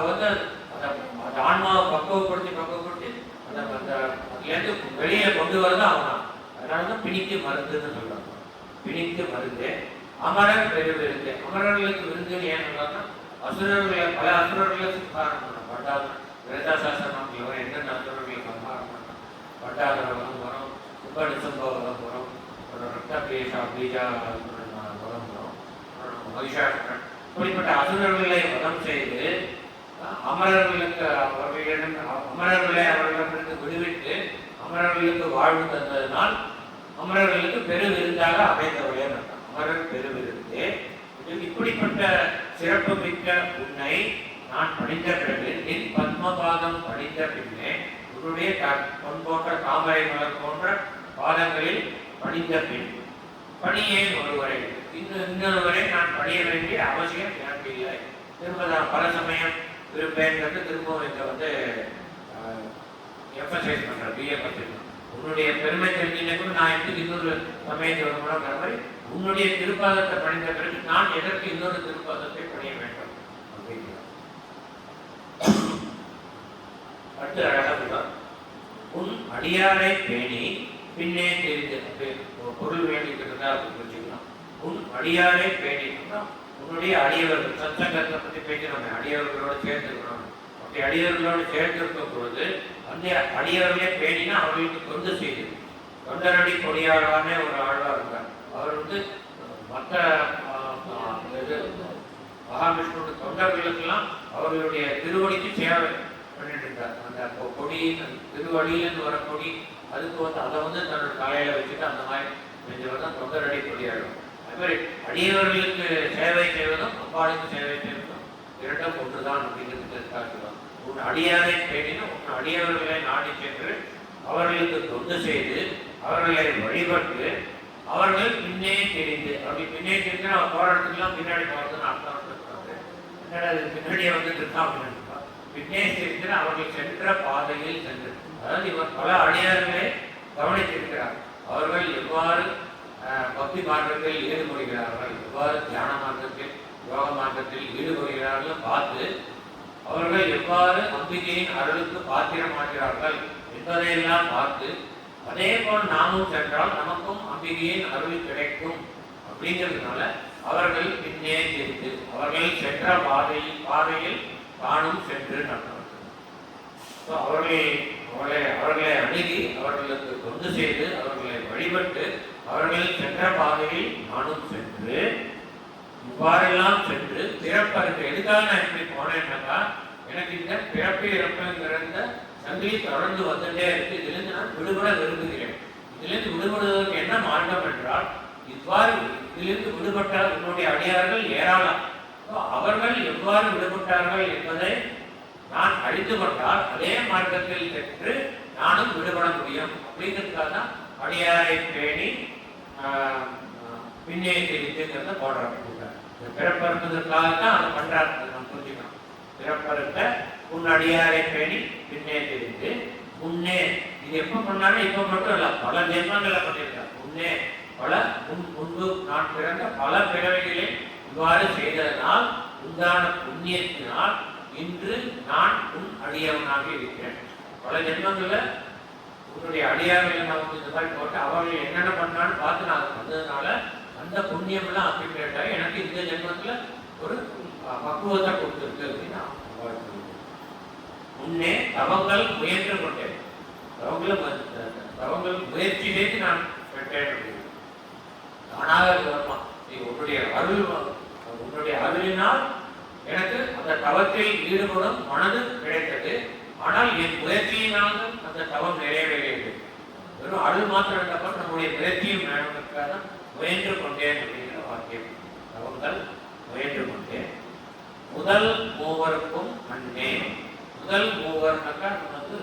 அதை அந்த அந்த ஆன்மாவை பக்குவப்படுத்தி அந்த அந்த அதுலேருந்து வெளியே கொண்டு வரது அவன். அதனால தான் பிணிக்கு மருந்துன்னு சொல்றாங்க. பிணிக்கு மருந்து அமரர் பெரு விருந்து. அமரர்களுக்கு விருந்துன்னு ஏன் சொல்றாங்கன்னா அசுரர்களை பல அசுரர்களை சம்ஹாரம் பண்ண பண்டாதன் வேதாசாசனம் இவன் என்னென்ன அசுரர்களை சம்ஹாரம் பண்ண பண்டாதர வரம் வரும், கும்ப நிசம்ப வரம் வரும், ரத்த பீஷா பீஜா வரம் வரும், மகிஷாசுரன் இப்படிப்பட்ட அசுரர்களை வதம் செய்து அமரர்களுக்கு அமரர்களை அவர்களிடமிருந்து விடுவிட்டு அமரர்களுக்கு வாழ்வு தந்ததனால் அமரர்களுக்கு பெரு விருந்தாக அமைந்தவர்களே அமரர் பெரு விருந்து. இப்படிப்பட்ட சிறப்பு மிக்க உன்னை நான் படித்த பிறகு நின் பத்மபாதம் படித்த பின்னே உன்னுடைய பொன் போன்ற தாமரை மலர் போன்ற பாதங்களில் படித்த பின் பணியேன் ஒருவரை இன்னொருவரை நான் பணிய வேண்டிய அவசியம் எனக்கு இல்லை. திரும்ப நான் பல சமயம் விரும்பேங்கிறது திரும்பவும் இங்க வந்து எம்பசைஸ் பண்றேன், பிஏ பண்றேன். உன்னுடைய பெருமை தெரிஞ்சுனே கூட நான் எடுத்து இன்னொரு சமயத்தை வருமானங்கிற மாதிரி உன்னுடைய திருப்பாதத்தை பணிந்த பிறகு நான் எதற்கு இன்னொரு திருப்பாதத்தை பணிய வேண்டும் அப்படிங்கிற அடுத்து அழகாக உன் அடியாரை பேணி பின்னே தெரிந்து பொருள் வேண்டிக்கிறதா அப்படின்னு வச்சுக்கலாம். உன் அடியாரை பேணினா உன்னுடைய அடியவர்கள் சத்சங்கத்தை பற்றி பேசி நம்ம அடியவர்களோட சேர்ந்துருக்கணும். அப்படி அடியவர்களோடு சேர்ந்திருக்கும் பொழுது அந்த அடியவர்களே பேணினா அவர்களுக்கு தொண்டு செய்து தொண்டரடி கொடியாளானே ஒரு ஆழ்வார் இருக்கார். அவர் வந்து மற்ற மகாவிஷ்ணுடைய தொண்டர்களுக்கெல்லாம் அவர்களுடைய திருவடிக்கு சேவை பண்ணிட்டு இருந்தார். அந்த கொடி திருவடியிலிருந்து வர கொடி அதுக்கு வந்து அதை வந்து தன்னோட தலையில வச்சுட்டு அந்த மாதிரி செஞ்சவர் தான் தொண்டரடி கொடியாடும். அது மாதிரி அடியவர்களுக்கு சேவை செய்வதும் அம்பாளுக்கு சேவை செய்வதும் இரண்டும் ஒன்றுதான் அப்படிங்கிறது காட்டுவாங்க. உன் அடியாரை தேடினும் உன் அடியவர்களை நாடி சென்று அவர்களுக்கு தொண்டு செய்து அவர்களை வழிபட்டு அவர்கள் பின்னே தெரிந்து அப்படி பின்னே தெரிந்து அவன் போராட்டத்துக்குலாம் பின்னாடி போறதுன்னு அர்த்தம் இருக்காது. என்னடா அது பின்னாடியே வந்துட்டு இருக்கான் அப்படின்னு பின்னே தெரிந்து அவர்கள் சென்ற பாதையில் சென்று அதாவது இவர் பல அடியார்களை கவனித்திருக்கிறார். அவர்கள் எவ்வாறு பக்தி மார்க்கத்தில் ஈடுபடுகிறார்கள், எவ்வாறு தியான மார்க்கத்தில் யோக மார்க்கத்தில் ஈடுபடுகிறார்கள் பார்த்து அவர்கள் எவ்வாறு அம்பிகையின் அருளுக்கு பாத்திரமாகிறார்கள் என்பதையெல்லாம் பார்த்து அதே போல் நாமும் சென்றால் நமக்கும் அம்பிகையின் அருள் கிடைக்கும் அப்படிங்கிறதுனால அவர்கள் பின்னே தெரிந்து அவர்கள் சென்ற பாதையில் தானும் சென்று நடந்தவர்கள். அவர்களை அணுகி அவர்களுக்கு தொண்டு செய்து அவர்களை வழிபட்டு அவர்கள் சென்ற பாதையில் நானும் சென்று இவ்வாறெல்லாம் சென்று பிறப்பருக்கு எதுக்காக நான் இப்படி போனேன்னாக்கா எனக்கு இந்த பிறப்பு இறப்புங்கிற சங்கிலி தொடர்ந்து வந்துட்டே இருக்கு. இதிலிருந்து நான் விடுபட விரும்புகிறேன். இதிலிருந்து விடுபடுவதற்கு என்ன மார்க்கம் என்றால் இவ்வாறு இதிலிருந்து விடுபட்டால் உன்னுடைய அடியார்கள் ஏராளம். அவர்கள் எவ்வாறு விடுபட்டார்கள் என்பதை நான் அறிந்து கொண்டால் அதே மார்க்கத்தில் சென்று நானும் விடுபட முடியும். அப்படிங்கிறதுக்காக தான் அடியாரை பேணி பின்னே தெரிந்துங்கிறத போடுறாங்க. பிறப்பறுப்பதற்காகத்தான் அதை பண்றாரு. நம்ம புரிஞ்சுக்கணும். பிறப்பறுத்த உன் அடியாரை பேணி பின்னே தெரிந்து முன்னே இது எப்ப பண்ணாலும் இப்ப மட்டும் இல்ல பல ஜென்மங்களை பண்ணியிருக்கார். முன்னே பல முன்பு நான் பிறந்த பல பிறவைகளில் இவ்வாறு செய்ததனால் உண்டான புண்ணியத்தினால் இன்று நான் உன் அடியவனாக இருக்கிறேன். பல ஜென்மங்கள்ல உன்னுடைய அடியார்கள் நமக்கு இந்த மாதிரி போட்டு அவர்கள் என்னென்ன பண்ணான்னு பார்த்து நான் வந்ததுனால அந்த புண்ணியம் எல்லாம் அப்பிட்டா எனக்கு இந்த ஜென்மத்துல ஒரு பக்குவத்தை கொடுத்துருக்கு அப்படின்னா முன்னே தவங்கள் முயன்று கொண்டேன். தவங்கள் முயற்சி செய்து நான் பெற்றேன் அப்படின்னு தானாக வருமா நீ உன்னுடைய அருளினால் எனக்கு அந்த தவத்தில் ஈடுபடும் மனது கிடைத்தது. ஆனால் என் முயற்சியினாலும் அந்த தவம் நிறைவேறியது. வெறும் அருள் மாத்திரம் இருந்தப்ப நம்முடைய முயற்சியும் வேணுங்கிறதுக்காக முயன்று கொண்டேன் அப்படிங்கிற வாக்கியம். தவங்கள் முயன்று கொண்டேன். முதல் மூவருக்கும் அன்னே. முதல் மூவர்னாக்கா வந்து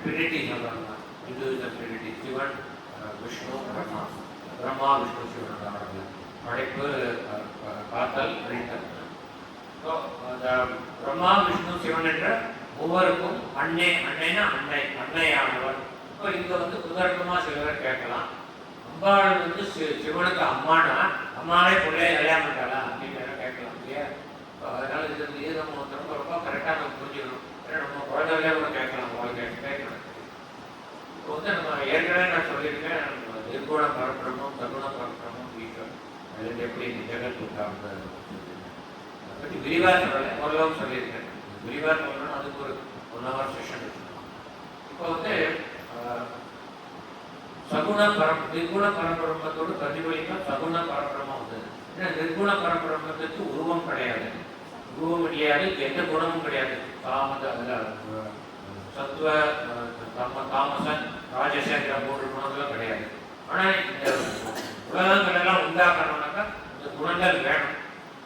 ட்ரினிட்டி சொல்றாங்க. Individual trinity Sivan Vishnu Brahma. பிரம்மா விஷ்ணு சிவன் படைப்பு காத்தல் அழித்தல். அந்த பிரம்மா விஷ்ணு சிவன் என்ற மூவருக்கும் அன்னை. அன்னைனா அன்னையானவர். இப்போ இங்க வந்து உதாரணமா சிலவர் கேட்கலாம், அம்பாள் வந்து சிவனுக்கு அம்மானா அம்மாவே பிள்ளைய கல்யாணம் பண்ணாளா அப்படின்னு கேட்கலாம் இல்லையா? அதனால இது நம்ம ரொம்ப ரொம்ப கரெக்டாக நம்ம புரிஞ்சுக்கணும். ஏன்னா நம்ம குழந்தைகளே கூட கேட்கலாம், உங்களுக்கு கேட்கலாம். இப்போ வந்து நம்ம ஏற்கனவே நான் சொல்லியிருக்கேன், நிர்குண பரபிரம்மம் சகுண பரபிரம்மம் ஈஸ்வரன் அது எப்படி ஜெகத் உண்டாங்க அதை பற்றி விரிவாக சொல்லலை, ஓரளவு சொல்லியிருக்கேன். விரிவாக சொல்லணும்னா அதுக்கு ஒரு 1 hour செஷன் வச்சுருக்கோம். இப்போ வந்து சகுண நிர்குண பரபிரம்மத்தோடு பிரதிபலிக்க சகுண பரபிரம்மம் வந்தது. ஏன்னா நிர்குண பரபிரம்மத்துக்கு உருவம் கிடையாது, உருவம் கிடையாது, எந்த குணமும் கிடையாது. சத்துவ தாமசன் ராஜசேகர 3 குணங்களும் கிடையாது. ஆனால் இந்த உலகங்கள் எல்லாம் உண்டாக்கணும்னாக்கா இந்த குணங்கள் வேணும்.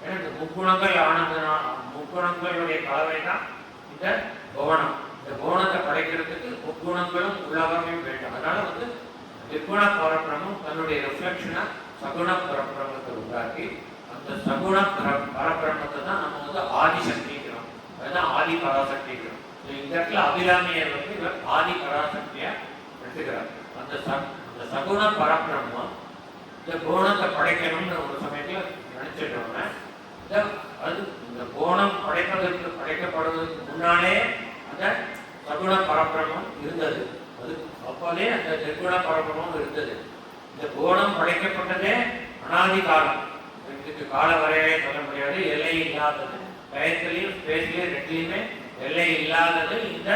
ஏன்னா இந்த முக்குணங்கள் ஆனதுனா முக்குணங்களுடைய கலவை தான் இந்த புவனம். இந்த புவனத்தை படைக்கிறதுக்கு முக்குணங்களும் உள்ளவர்களும் வேண்டும். அதனால வந்து நிர்குண பரபிரமம் தன்னுடைய ரிஃப்ளெக்ஷனை சகுண பரபிரமத்தை உண்டாக்கி அந்த சகுண பரபிரமத்தை தான் நம்ம வந்து ஆதிசக்திக்கிறோம். அதுதான் ஆதி பராசக்திக்கிறோம். இந்த இடத்துல அபிராமியர் வந்து இவர் ஆதி பராசக்தியா எடுத்துக்கிறார். அந்த சகுண பரபிரம்மம் இந்த கோணத்தை படைக்கணும்னு ஒரு சமயத்தில் நினைச்சிட்டோம்னா அது இந்த கோணம் படைக்கப்படுவதற்கு முன்னாலே அந்த சகுண பரபிரம்மம் இருந்தது. அது அப்போதே அந்த நிர்குண பரபிரம்மம் இருந்தது. இந்த கோணம் படைக்கப்பட்டதே அனாதி காலம். இதுக்கு கால வரையே சொல்ல முடியாது, எல்லை இல்லாதது. டயத்திலையும் ஸ்பேஸ்லையும் ரெண்டுலையுமே எல்லை இல்லாதது இந்த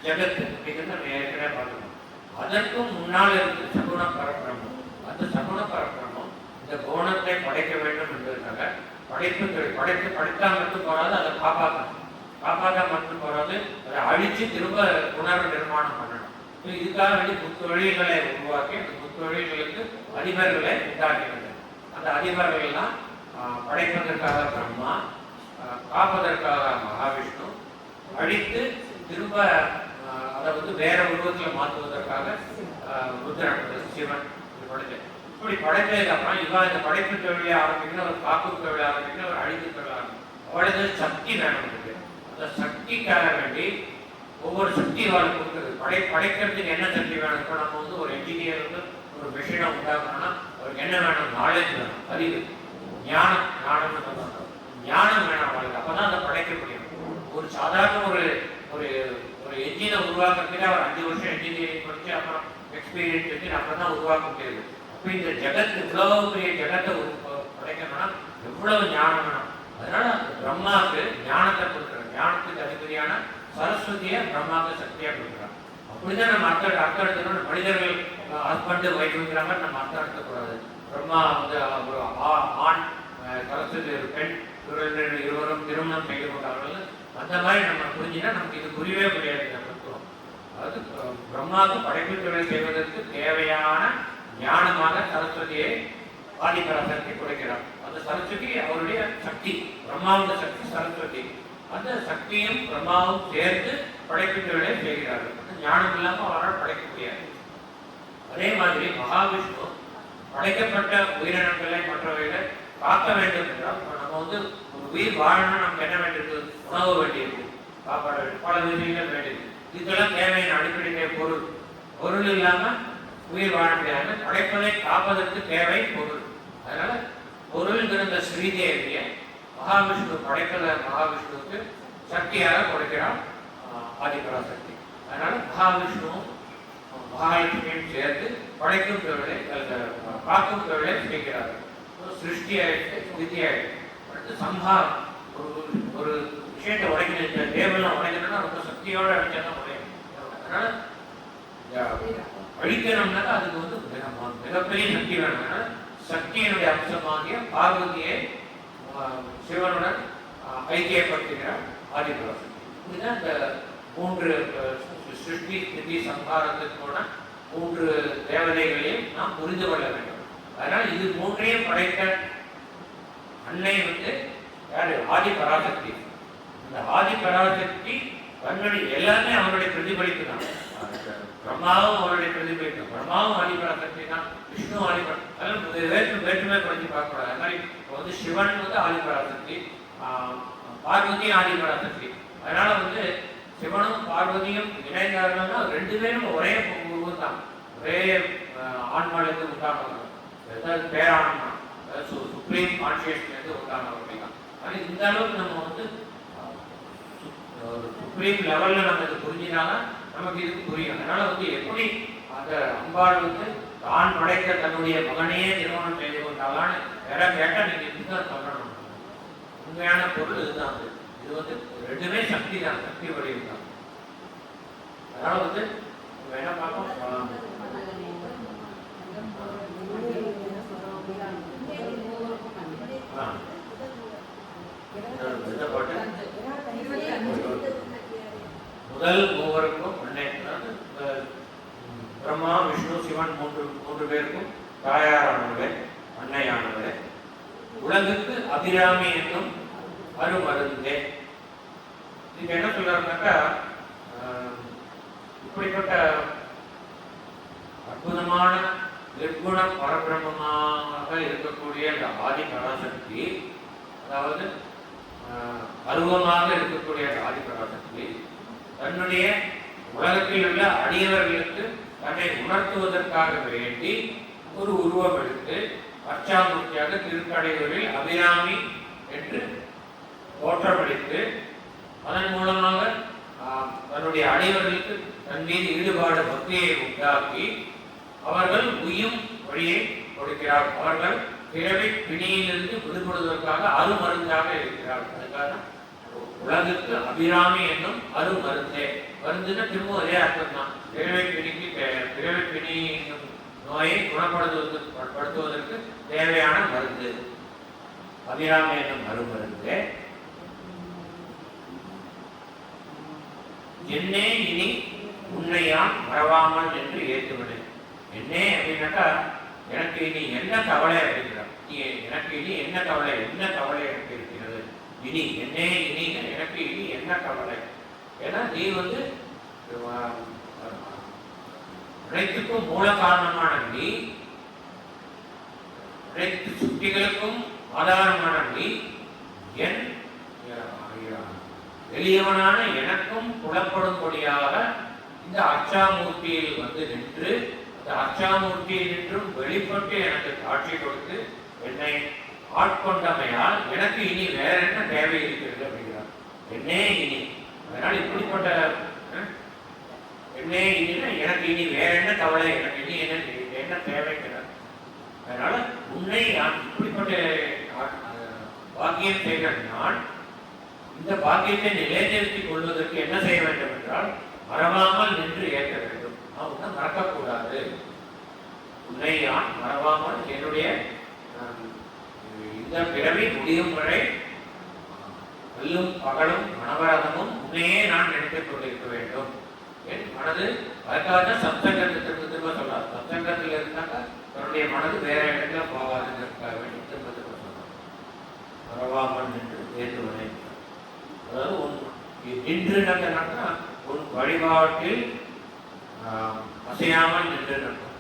ஜெகத்து அப்படிங்கிறது நம்ம ஏற்கனவே பார்க்கணும். அதற்கும் முன்னால் இருக்கு சகுண பரபிரம்மம். அந்த சகுண பரபிரம்மம் இந்த கோணத்தை படைக்க வேண்டும் என்பதற்காக படைத்தா மட்டும் போறாது, அதை காப்பாற்ற மட்டும் போறாது, அதை அழிச்சு திரும்ப புனர் நிர்மாணம் பண்ணணும். இதுக்காக வேண்டி முத்தொழில்களை உருவாக்கி அந்த முத்தொழில்களுக்கு அதிபர்களை உண்டாக்கினது. அந்த அதிபர்கள்லாம் படைப்பதற்காக பிரம்மா, காப்பதற்காக மகாவிஷ்ணு, அழித்து திரும்ப அதை வந்து வேற உருவத்தில் மாற்றுவதற்காக ருத்ரன் சிவன் படைத்தது. இப்படி படைத்ததுக்கு அப்புறம் இவன் இந்த படைப்பு தொழிலை ஆரம்பிக்கணும், ஒரு காப்பு தொழிலை ஆரம்பிக்கணும், ஒரு அழிப்பு தொழில் ஆரம்பிக்கணும். அவளுக்கு சக்தி வேணும் இருக்கு. அந்த சக்திக்காக வேண்டி ஒவ்வொரு சக்தி அவளுக்கு கொடுக்குறது. படைக்கிறதுக்கு என்ன சக்தி வேணும்? இப்போ நம்ம வந்து ஒரு என்ஜினியர் வந்து ஒரு மிஷினை உண்டாக்கணும்னா அவருக்கு என்ன வேணும்? நாலேஜ் வேணும், அறிவு, ஞானம். ஞானம் வேணும் அவளுக்கு. அப்பதான் அதை படைக்க முடியும். ஒரு சாதாரண ஒரு ஒரு என்ஜினை உருவாக்குறதுக்கு அவர் 5 வருஷம் என்ஜினியரிங் படிச்சு அப்புறம் எக்ஸ்பீரியன்ஸ் வச்சு அப்புறம் தான் உருவாக்க முடியாது. அப்போ இந்த ஜெகத் இவ்வளவு பெரிய ஜெகத்தை படைக்கணும்னா எவ்வளவு ஞானம் வேணும். அதனால பிரம்மாவுக்கு ஞானத்தை கொடுக்குறார். ஞானத்துக்கு அதிபதியான சரஸ்வதியை பிரம்மாவுக்கு சக்தியா கொடுக்குறார். அப்படிதான் நம்ம அர்த்தம் எடுத்துக்கணும். மனிதர்கள் ஹஸ்பண்டு ஒய்ஃபுங்கிற மாதிரி நம்ம அர்த்தம் எடுக்கக்கூடாது. பிரம்மா வந்து ஒரு ஆண், சரஸ்வதி ஒரு பெண், இருவரும் திருமணம் செய்து கொண்டார்கள். அந்த மாதிரி நம்ம புரிஞ்சுன்னா நமக்கு இது புரியவே முடியாது. தத்துவம் அதாவது பிரம்மாவுக்கு படைப்பு தொழில் செய்வதற்கு தேவையான ஞானமாக சரஸ்வதியை ஆதிபராசக்தி கொடுக்கிறார். அந்த சரஸ்வதி அவருடைய சக்தி, பிரம்மாவோட சக்தி சரஸ்வதி. அந்த சக்தியும் பிரம்மாவும் சேர்ந்து படைப்பு தொழிலை செய்கிறார்கள். ஞானம் இல்லாமல் அவரால் படைக்க முடியாது. அதே மாதிரி மகாவிஷ்ணு படைக்கப்பட்ட உயிரினங்களை மற்றவைகளை காக்க வேண்டும் என்றால் நம்ம வந்து ஒரு உயிர் வாழணும், நமக்கு என்ன வேண்டியிருக்கு? உணவு வேண்டியிருக்கு, சாப்பாடு வேண்டியது, பல விஷயங்கள் வேண்டியது. இதெல்லாம் தேவையான அடிப்படை பொருள் இல்லாம உயிர் வாழ முடியாது. படைப்பதை காப்பதற்கு தேவை பொருள். அதனால பொருள் இருந்த ஸ்ரீதேவியை மகாவிஷ்ணு மகாவிஷ்ணுவுக்கு சக்தியாக கொடுக்கிறார் ஆதிபராசக்தி. அதனால மகாவிஷ்ணுவும் மகாலட்சுமியும் சேர்ந்து படைக்கும் தொழிலை காக்கும் தொழிலை செய்கிறார்கள். சிருஷ்டி ஆயிடுச்சு, ஸ்திதி ஆயிடுச்சு. அடுத்து சம்ஹாரம். ஒரு விஷயத்தை உடைக்கணும், தேவெல்லாம் உடைக்கணும்னா ரொம்ப சக்தியோட அடிச்சாதான் உடையும். அதனால அழிக்கணும்னாக்கா அதுக்கு வந்து மிகப்பெரிய சக்தி வேணும். அதனால சக்தியினுடைய அம்சமாகிய பார்வதியை சிவனுடன் ஐக்கியப்படுத்துகிறார் ஆதிபராசக்தி. இதுதான் இந்த 3 சிருஷ்டி ஸ்திதி சம்ஹாரத்துக்கான 3 தேவதைகளையும் நாம் புரிந்து கொள்ள வேண்டும். அதனால இது 3ஐயும் படைத்த அன்னை வந்து யாரு? ஆதிபராசக்தி. இந்த ஆதிபராசக்தி தன்னுடைய எல்லாமே அவருடைய பிரதிபலிப்பு தான். பிரம்மாவும் அவருடைய பிரதிபலிப்பு. பிரம்மாவும் ஆதிபராசக்தி தான், விஷ்ணு ஆதிபராசக்தி. வேற்றுமை குறைஞ்சி பார்க்கக்கூடாது. அது மாதிரி வந்து சிவன் வந்து ஆதிபராசக்தி, பார்வதி ஆதிபராசக்தி. அதனால வந்து சிவனும் பார்வதியும் இணைந்தார்கள்னா 2 பேரும் ஒரே உருவம் தான், ஒரே ஆன்மாவிலிருந்து உண்டானவர்கள். பேரான்மா, சுப்ரீம் கான்சியஸ்லேருந்து உண்டானவர்கள் தான். ஆனால் இந்த அளவுக்கு நம்ம வந்து ஒரு சுப்ரீம் லெவல்ல நம்ம இது புரிஞ்சினாதான் நமக்கு இதுக்கு புரியும். அதனால எப்படி அந்த அம்பாள் தான் படைத்த தன்னுடைய மகனையே திருமணம் செய்து கொண்டாலான்னு வேற கேட்டா நீங்க இதுதான் சொல்லணும். உண்மையான பொருள் இதுதான். இது ரெண்டுமே சக்தி தான், சக்தி வடிவம் தான். அதனால என்ன பார்ப்போம், முதல் மூவருக்கும் பிரம்மா விஷ்ணு சிவன் மூன்று பேருக்கும் தாயாரானவரே அன்னையானவரே, உலகுக்கு அபிராமி என்னும் அருமருந்தே. இது என்ன சொல்றாருனாக்கா, இப்படிப்பட்ட அற்புதமான நிர்குண பரபிரமமாக இருக்கக்கூடிய இந்த ஆதி பராசக்தி, அதாவது அருவமாக இருக்கக்கூடிய ஆதி பராசக்தி தன்னுடைய உலகத்தில் உள்ள அடியவர்களுக்கு தன்னை உணர்த்துவதற்காக வேண்டி ஒரு உருவம் எடுத்து அர்ச்சாமூர்த்தியாக திருக்கடையூரில் அபிராமி என்று தோற்றமளித்து அதன் மூலமாக தன்னுடைய அடியவர்களுக்கு தன் மீது ஈடுபாடு பக்தியை உண்டாக்கி அவர்கள் உய்யும் வழியை கொடுக்கிறார். அவர்கள் பிறவி பிணியிலிருந்து விடுபடுவதற்காக அருமருந்தாக இருக்கிறார். அதுக்காக உலகுக்கு அபிராமி என்னும் அருமருந்தே. மருந்துன்னா திரும்ப ஒரே அர்த்தம் தான். பிறவி பிணி நோயை குணப்படுத்துவதற்கு தேவையான மருந்து அபிராமி என்னும் அருமருந்தே. என்னே இனி உன்னையான் மறவாமல் என்று ஏற்றுவினேன். என்னே அப்படின்னாக்கா எனக்கு இனி என்ன கவலை அப்படிங்கிறார். எனக்கு இனி என்ன கவலை எனக்கு இருக்கிறது, இனி என்னே இனி எனக்கு இனி என்ன கவலை. ஏன்னா நீ அனைத்துக்கும் மூல காரணமான நீ, அனைத்து சுட்டிகளுக்கும் ஆதாரமான நீ, என் எளியவனான எனக்கும் புலப்படும்படியாக இந்த அச்சாமூர்த்தியில் நின்று, அந்த அச்சாமூர்த்தியில் நின்றும் வெளிப்பட்டு எனக்கு காட்சி கொடுத்து என்னை ஆட்கொண்டமையால் எனக்கு இனி வேற என்ன தேவை இருக்கிறது அப்படிங்கிறார். என்னே இனி, அதனால் இப்படிப்பட்ட என்னே இனினா எனக்கு இனி வேற என்ன கவலை, எனக்கு இனி என்ன தேவைங்கிறார். அதனால உன்னை நான் இப்படிப்பட்ட பாக்கியம் செய்கிற நான் இந்த பாக்கியத்தை நிலைநிறுத்திக் கொள்வதற்கு என்ன செய்ய வேண்டும் என்றால் மறவாமல் நின்று ஏற்க வேண்டும். நான் மறக்கக்கூடாது. உன்னை நான் மறவாமல் என்னுடைய இந்த பிறவி முடியும் வரை பல்லும் பகலும் மனவரதமும் உன்னையே நான் நினைத்துக் கொண்டிருக்க வேண்டும். என் மனது அதுக்காக சப்சங்கத்தை திரும்ப சொல்லார். சப்சங்கத்தில் இருந்தாக்க தன்னுடைய மனது வேற இடத்துல போகாதுங்கிறதுக்காக வேண்டி திரும்ப சொன்னார். மறவாமல் நின்று ஏற்றுவனே. அதாவது நின்று நட்டா உன் வழிபாட்டில் அசையாமல் நின்று நட்டம்.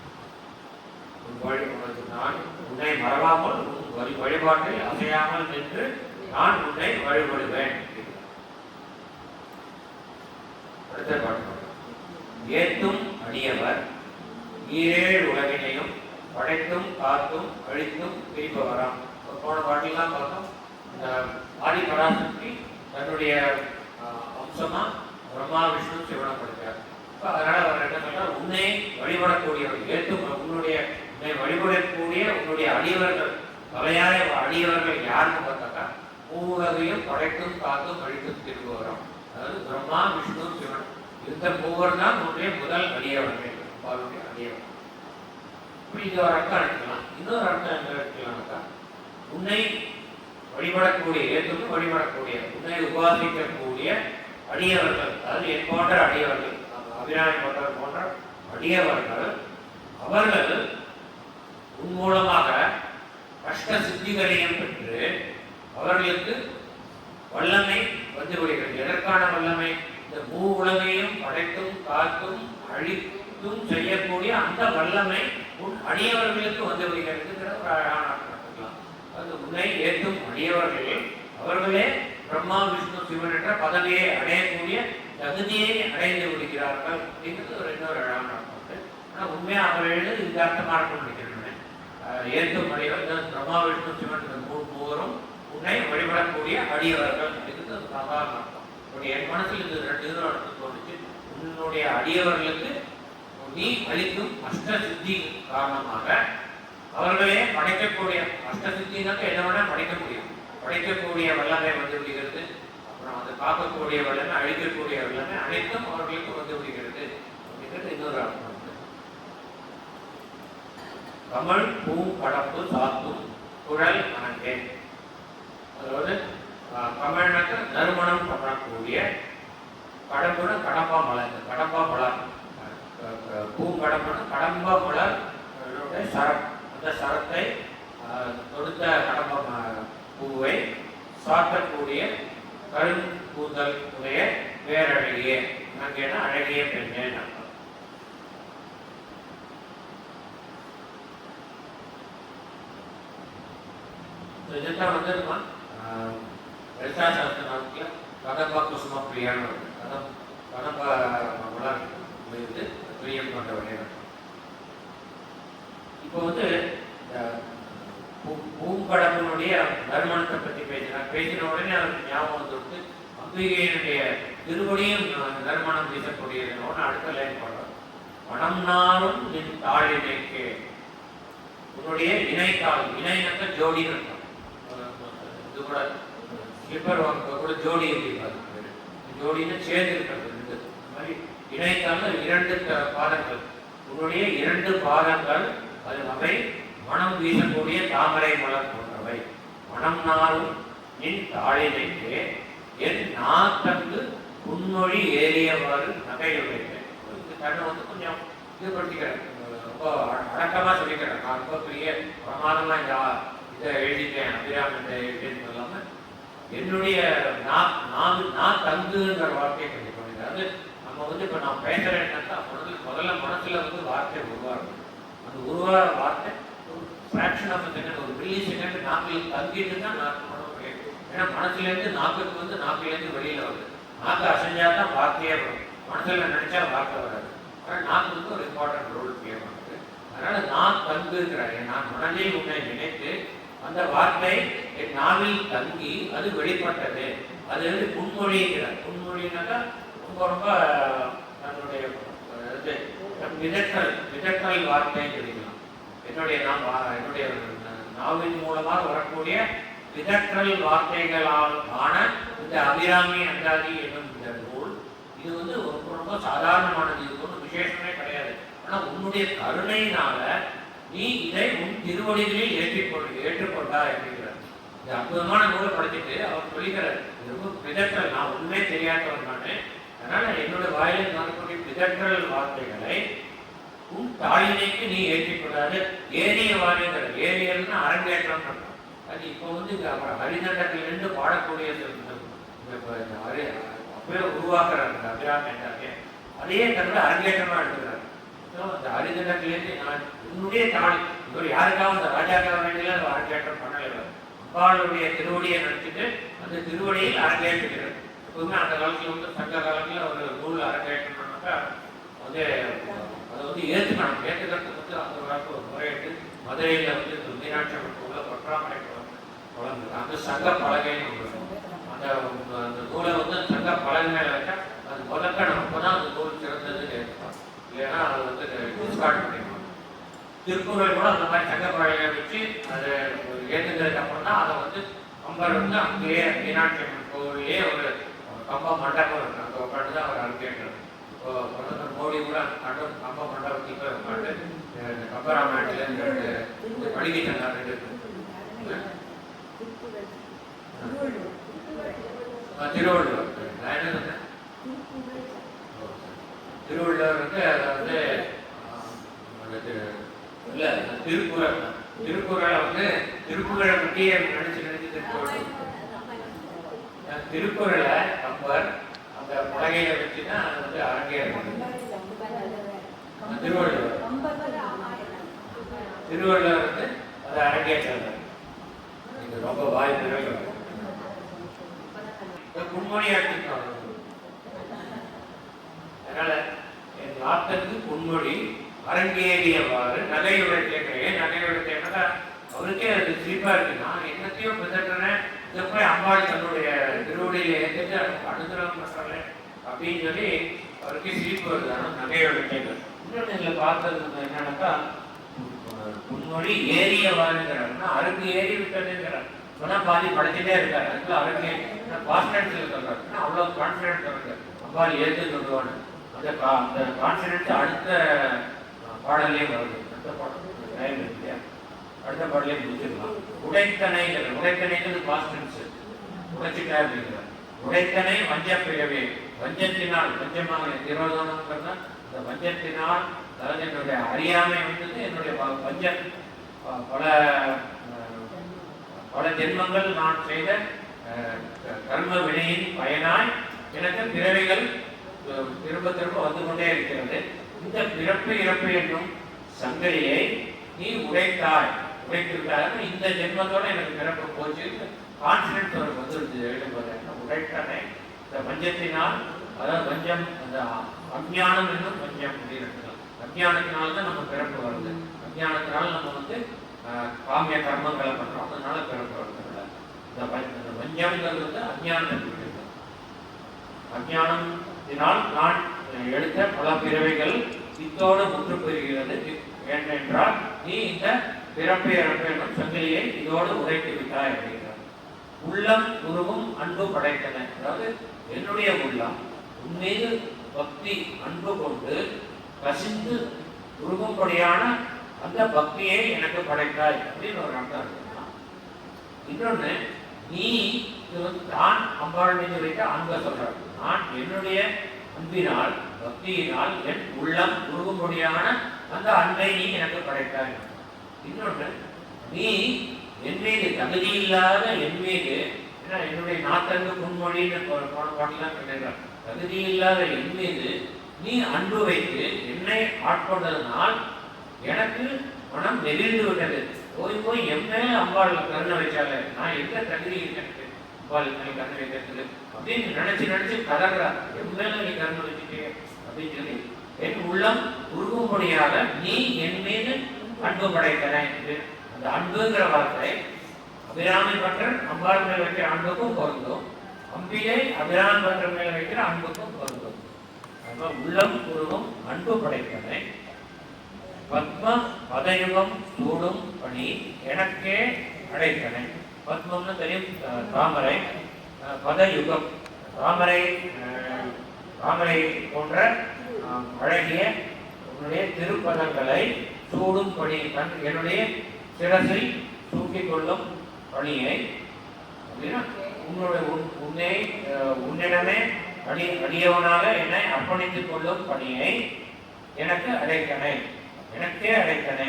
நான் உன்னை மறவாமல் உன் வழிபாட்டில் அசையாமல் நின்று நான் உன்னை வழிபடுவேன். அடுத்த பாட்டு. ஏத்தும் அடியவர் ஈரேழு உலகினையும் படைத்தும் காத்தும் அழித்தும் பிரிப்பவராம். போன பாட்டிலாம் பார்த்தோம். இந்த ஆதி பராசக்தி தன்னுடைய அம்சமா பிரம்மா விஷ்ணு சிவனை படைத்தார். அதனால அவர் என்ன சொல்றார், உன்னை வழிபடக்கூடியவர் ஏத்தும் உன்னை வழிபடக்கூடிய உன்னுடைய அடியவர்கள் தலையாய அடியவர்கள் யாருன்னு பார்த்தாக்கா மூவகையும் படைத்தும் காத்தும் அழித்தும் திரும்புகிறோம். அதாவது பிரம்மா விஷ்ணு சிவன் இந்த மூவர் தான் உன்னுடைய முதல் அடியவர்கள், அம்பாளுடைய அடியவர்கள். இப்படி இது ஒரு அர்த்தம் எடுக்கலாம். இன்னொரு அர்த்தம் எங்க எடுக்கலாம்க்கா, உன்னை வழிபடக்கூடிய ஏத்துக்கு வழிபடக்கூடிய உன்னை உபாசிக்கக்கூடிய அடியவர்கள், அதாவது என் போன்ற அடியவர்கள், அபிராமி போன்ற அடியவர்கள், அவர்கள் உன் மூலமாக கஷ்ட சித்திகளையும் பெற்று அவர்களுக்கு வல்லமை வந்துவிடுகிறது. எதற்கான வல்லமை? இந்த மூ உலகையும் படைத்தும் காத்தும் அழித்தும் செய்யக்கூடிய அந்த வல்லமை உன் அடியவர்களுக்கு வந்துவிடுகிறதுங்கிற ஒரு அழகான அர்த்தம். அது உன்னை ஏற்றும் அடியவர்கள் அவர்களே பிரம்மா விஷ்ணு சிவன் என்ற பதவியை அடையக்கூடிய தகுதியை அடைந்து விடுகிறார்கள் அப்படிங்கிறது ஒரு இன்னொரு அழகான அர்த்தம். ஆனால் உண்மையாக அவர்கள் இந்த அர்த்தமாக இருக்கும் நினைக்கிறேன். ஏற்றும் அடியவர்கள் பிரம்மா விஷ்ணு சிவன் மூவரும் உன்னை வழிபடக்கூடிய அடியவர்கள் அப்படிங்கிறது சாதாரண அர்த்தம். என் மனசில் இது 2 இதுவும் நடந்து தோணுச்சு. உன்னுடைய அடியவர்களுக்கு நீ அளிக்கும் அஷ்ட சித்தி காரணமாக அவர்களே படைக்கக்கூடிய அஷ்ட சித்தினாக்க என்ன வேணா படைக்க முடியும். படைக்கக்கூடிய வல்லமை வந்து விடுகிறது. அப்புறம் அதை காக்கக்கூடிய வல்லமை, அழிக்கக்கூடிய வல்லமை அனைத்தும் அவர்களுக்கு வந்து விடுகிறது அப்படிங்கிறது இன்னொரு அர்த்தம். கமல் பூ கடப்பு சாத்தும் குழல் அணங்கே. அதாவது கமழ்னாக்க நறுமணம் பண்ணக்கூடிய, கடம்புனா கடம்பா மலர், கடம்பா மலர், பூங்கடம்புனா கடம்பா மலர் சரம். அந்த சரத்தை தொடுத்த கடம்ப பூவை சாத்தக்கூடிய கருங்கூந்தல் உடைய பேரழகிய அங்கேனா அழகிய பெண்ணே அர்த்தம். இதுதான் வந்து லலிதாசாஸ்திரநாமத்தில் கதம்பா குசும பிரியான்னு வருது. கதம்ப மலர் வந்து பிரியம் கொண்ட விளையாட்டு. இப்போ வந்து பூங்கடம்பனுடைய நறுமணத்தை பற்றி பேசின உடனே அவருக்கு ஞாபகம் வந்துவிட்டு அம்பிகையினுடைய திருவடியும் நறுமணம் வீசக்கூடியதுன்னு அடுத்த லைன் பாடுறோம். மனம் நாரும் நின் தாழினைக்கு, உன்னுடைய இணைத்தாள், இணைனாக்க ஜோடின்னு இருக்கும். இது கூட ஸ்லிப்பர் வாங்க கூட ஜோடி இருக்காது, ஜோடின்னு சேர்ந்து இருக்கிறது. இந்த மாதிரி இணைத்தால் 2 பாதங்கள், உன்னுடைய 2 பாதங்கள் அது அவை மனம் வீசக்கூடிய தாமரை மலர் போன்றவை. மனம் நாரும் நின் தாழினைக்கு என் நாத்தங்கு புன்மொழி ஏறியவாறு நகையுடையது. தன்னை வந்து கொஞ்சம் இதுபடுத்திக்கிறேன், ரொம்ப அடக்கமாக சொல்லிக்கிறேன். நான் ரொம்ப பெரிய பிரமாதமாக இதை எழுதிட்டேன், அபிராமத்தை எழுதின்னு சொல்லாமல் என்னுடைய நான் தங்குங்கிற வார்த்தையை கொஞ்சம் பண்ணுங்க. அது நம்ம வந்து இப்போ நான் பேசுகிறேன்னாக்கா முதல்ல மனசில் வந்து வார்த்தை உருவாகும். அந்த உருவாகிற வார்த்தை ஒரு ஃப்ராக்ஷன் ஆஃப் செகண்ட், ஒரு மில்லி செகண்ட் நாக்கில் தங்கிட்டு தான் நாக்கு மனம் கிடையாது. ஏன்னா மனசுலேருந்து நாக்குக்கு வந்து நாக்கிலேருந்து வெளியில் வருது. நாக்கு அசைஞ்சா தான் வார்த்தையே வரும், மனசில் நினச்சா வார்த்தை வராது. ஆனால் நாக்கு வந்து ஒரு இம்பார்ட்டன்ட் ரோல் ப்ளே பண்ணுது. அதனால் நான் தங்குங்கிறாரு, நான் மனதில் உன்னை நினைத்து அந்த வார்த்தை என் நாவில் தங்கி அது வெளிப்பட்டது. அது வந்து புன்மொழிங்கிறார். புன்மொழினாக்கா ரொம்ப ரொம்ப அதனுடைய விதற்றல் வார்த்தைன்னு சொல்லிக்கலாம். என்னுடைய நாவின் மூலமாக வரக்கூடிய விதற்றல் வார்த்தைகளால் ஆன இந்த அபிராமி அந்தாதி என்னும் இந்த நூல், இது வந்து ரொம்ப ரொம்ப சாதாரணமானது. இது ஒன்றும் விசேஷமே கிடையாது. ஆனால் உன்னுடைய கருணையினால நீ இதை உன் திருவடிகளில் ஏற்றுக்கொண்டா அப்படிங்கிறார். இந்த அற்புதமான நூலை படிச்சுட்டு அவர் சொல்லிக்கிறார், இது ரொம்ப விதற்றல், நான் ஒன்றுமே தெரியாதவன் நான், அதனால என்னோட வாயிலில் நடக்கக்கூடிய விதற்றல் வார்த்தைகளை உன் தாழினைக்கு நீ ஏற்றிக்கொண்டாது. ஏரிய வாரிங்கிற ஏரியல்னு அரங்கேற்றம் பண்ணணும். அது இப்போ வந்து ஹரிதண்டத்திலிருந்து பாடக்கூடிய அப்பவே உருவாக்குறாரு இந்த அபிராமி என்றாலே, அதையே தன்னோட அரங்கேற்றமாக எடுத்துக்கிறார். அந்த ஹரிதண்டத்திலேருந்து நான் உன்னுடைய தாழ், இவர் யாருக்காவது அந்த ராஜாக்காக வேண்டிய அரங்கேற்றம் பண்ணலை. அம்பாளுடைய திருவடியை நினைச்சிட்டு அந்த திருவடியில் அரங்கேற்றுகிறார். எப்போதுமே அந்த காலத்தில் வந்து சங்க காலத்தில் ஒரு நூல் அரங்கேற்றம் பண்ணாக்கா வந்து அதை வந்து ஏற்றுக்கணும். ஏற்றுக்கிறதுக்கு வந்து அந்த காலத்தில் ஒரு முறையிட்டு மதுரையில் வந்து மீனாட்சி அம்மன் உள்ள பற்றாமரை குழந்தை அந்த சங்க பலகைன்னு அந்த நூலை வந்து சங்க பலகை மேலே வச்சா அது முதக்கணும். அப்போ தான் அந்த நூல் சிறந்ததுன்னு ஏற்றுப்பாங்க. இல்லைன்னா அது வந்து டிஸ்கார்ட் பண்ணிடுவாங்க. திருக்குறள் கூட அந்த மாதிரி சங்க பலகையை வச்சு அதை ஏற்றுக்கிறதுக்கு அப்புறம் தான் அதை வந்து கம்பர் வந்து அங்கேயே மீனாட்சி அம்மன் கோவிலே ஒரு கம்ப மண்டபம் இருக்கு, அங்கே உட்காந்து தான் அவர் அரங்கேற்றார். இப்போ பிரதமர் மோடி கூட அந்த கம்ப மண்டபத்தில் போய் உட்காந்து கம்பராமாயணத்தில் படிக்கிட்டாங்க. 2 திருவள்ளுவர், நான் என்ன சொன்னேன், திருவள்ளுவர் வந்து அதாவது இல்லை திருக்குறள், திருக்குறளை வந்து திருக்குறளை பற்றியே நினைச்சு திருக்குறளை கம்பர் அந்த பலகையில வச்சுதான் அது வந்து அரங்கேறும். திருவள்ளுவர் வந்து அதை அரங்கேற்றாங்க. இது ரொம்ப வாய்ப்பு புன்மொழியாட்டு. அதனால என் நாட்டுக்கு புன்மொழி அரங்கேறியவாறு நகையுடைய கேட்கிறேன். நகையுடைய கேட்டா அவருக்கே அது சிரிப்பா இருக்கு. நான் என்னத்தையும் பிதற்றேன், இதை போய் அம்பாள் தன்னுடைய திருவடியில ஏற்றுட்டு அனுகிரகம் பண்றாங்களே அப்படின்னு சொல்லி அவருக்கு சிரிப்பு வருது. ஆனால் நகையோட கேட்குது. இன்னொன்று இதில் பார்த்தது என்னன்னாக்கா, முன்மொழி ஏறிய வாழ்கிறாருன்னா அருக்கு ஏறி விட்டதுங்கிறார். சொன்னா பாதி படைச்சிட்டே இருக்காரு. அதுக்குள்ள அருக்கு கான்ஃபிடன்ஸ் சொல்றாரு. அவ்வளோ கான்ஃபிடன்ஸ் இருக்கு அம்பாள் ஏற்று சொல்லுவாங்க. அந்த கான்ஃபிடன்ஸ் அடுத்த பாடலே வருது. அடுத்த பாடல் டைம் இருக்கு இல்லையா, அடுத்த பாடலே முடிச்சிடலாம். உடைத்தனைங்கிறது கான்ஃபிடன்ஸ் உடைச்சிட்டா அப்படிங்கிறார். உடைத்தனை வஞ்ச பிறவே, வஞ்சத்தினால் வஞ்சமாக திரோதனங்கிறத இந்த வஞ்சத்தினால், அதாவது என்னுடைய அறியாமை வந்தது, என்னுடைய வஞ்சம் பல பல ஜென்மங்கள் நான் செய்த கர்ம வினையின் பயனாய் எனக்கு பிறவைகள் திரும்ப திரும்ப வந்து கொண்டே இருக்கிறது. இந்த பிறப்பு இறப்பு என்னும் சங்கரியை நீ உடைத்தாய், உடைத்திருக்காரு. இந்த ஜென்மத்தோட எனக்கு பிறப்பு போச்சு, கான்ஃபிடன்ஸ் அவருக்கு வந்துருச்சு. எழுதும்போது உடைத்தனை இந்த வஞ்சத்தினால், அதாவது வஞ்சம் அந்த அஜ்ஞானம் என்னும் வஞ்சம் அப்படின்னு அஜ்ஞானத்தினால்தான் நம்ம பிறப்பு வருது. அஜ்ஞானத்தினால நம்ம வந்து காமிய கர்மங்களை பண்றோம், அதனால பிறப்பு வருது. இந்த வஞ்சம்ங்கிறது வந்து அஜ்ஞானத்தை, அஜ்ஞானத்தினால் நான் எடுத்த பல பிறவைகள் இத்தோடு முற்று பெறுகிறது. ஏனென்றால் நீ இந்த பிறப்பு இறப்பு என்னும் சங்கிலியை இதோடு உடைத்து விட்டாய் அப்படிங்கிறார். உள்ளம் உருவும் அன்பு படைத்தன, அதாவது என்னுடைய உள்ளம் உன்மீது பக்தி அன்பு கொண்டு கசிந்து உருகும்படியான அந்த பக்தியை எனக்கு படைத்தாய் அப்படின்னு ஒரு அர்த்தம் இருக்குன்னா. இன்னொன்னு, நீ இது வந்து தான் அம்பாள் மீது வைக்க அன்பை சொல்றார். நான் என்னுடைய அன்பினால் பக்தியினால் என் உள்ளம் உருகும்படியான அந்த அன்பை நீ எனக்கு படைத்தாய். இன்னொன்று, நீ என் மீது தகுதி இல்லாத என் மீது, ஏன்னா என்னுடைய நாத்தங்கு முன்மொழின்னு போன பாட்டெல்லாம் சொல்லிடுறார். தகுதி இல்லாத என் மீது நீ அன்பு வைத்து என்னை ஆட்கொண்டதனால் எனக்கு மனம் நெகிழ்ந்து விட்டது. போய் போய் என் மேல அம்பாள் கருணை வச்சால, நான் எந்த தகுதி இருக்கேன் அம்பாள் மேல கருணை வைக்கிறது அப்படின்னு நினைச்சு கதறார். என் மேல நீ கருணை வச்சுட்டே அப்படின்னு சொல்லி என் உள்ளம் உருகும்படியாக நீ என் மீது அன்பு படைத்தன என்று. அந்த அன்புங்கிற வார்த்தை அபிராமி பற்றன் அம்பாள் மேல் வைக்கிற அன்புக்கும் பொருந்தும், அம்பிகை அபிராமி பற்றன் மேல் வைக்கிற அன்புக்கும் பொருந்தும். உள்ளம் உருவும் அன்பு படைத்தனை பத்ம பதயுகம் சூடும் பணி எனக்கே அடைத்தனை. பத்மம்னு தெரியும், தாமரை. பதயுகம் தாமரை, தாமரை போன்ற அழகிய உன்னுடைய திருப்பதங்களை சூடும் பணி, என்னுடைய சிரசை சூட்டிக் கொள்ளும் பணியை அப்படின்னா உன்னிடமே அடியவனாக என்னை அர்ப்பணித்துக் கொள்ளும் பணியை எனக்கு அடைத்தனை, எனக்கே அடைத்தனை.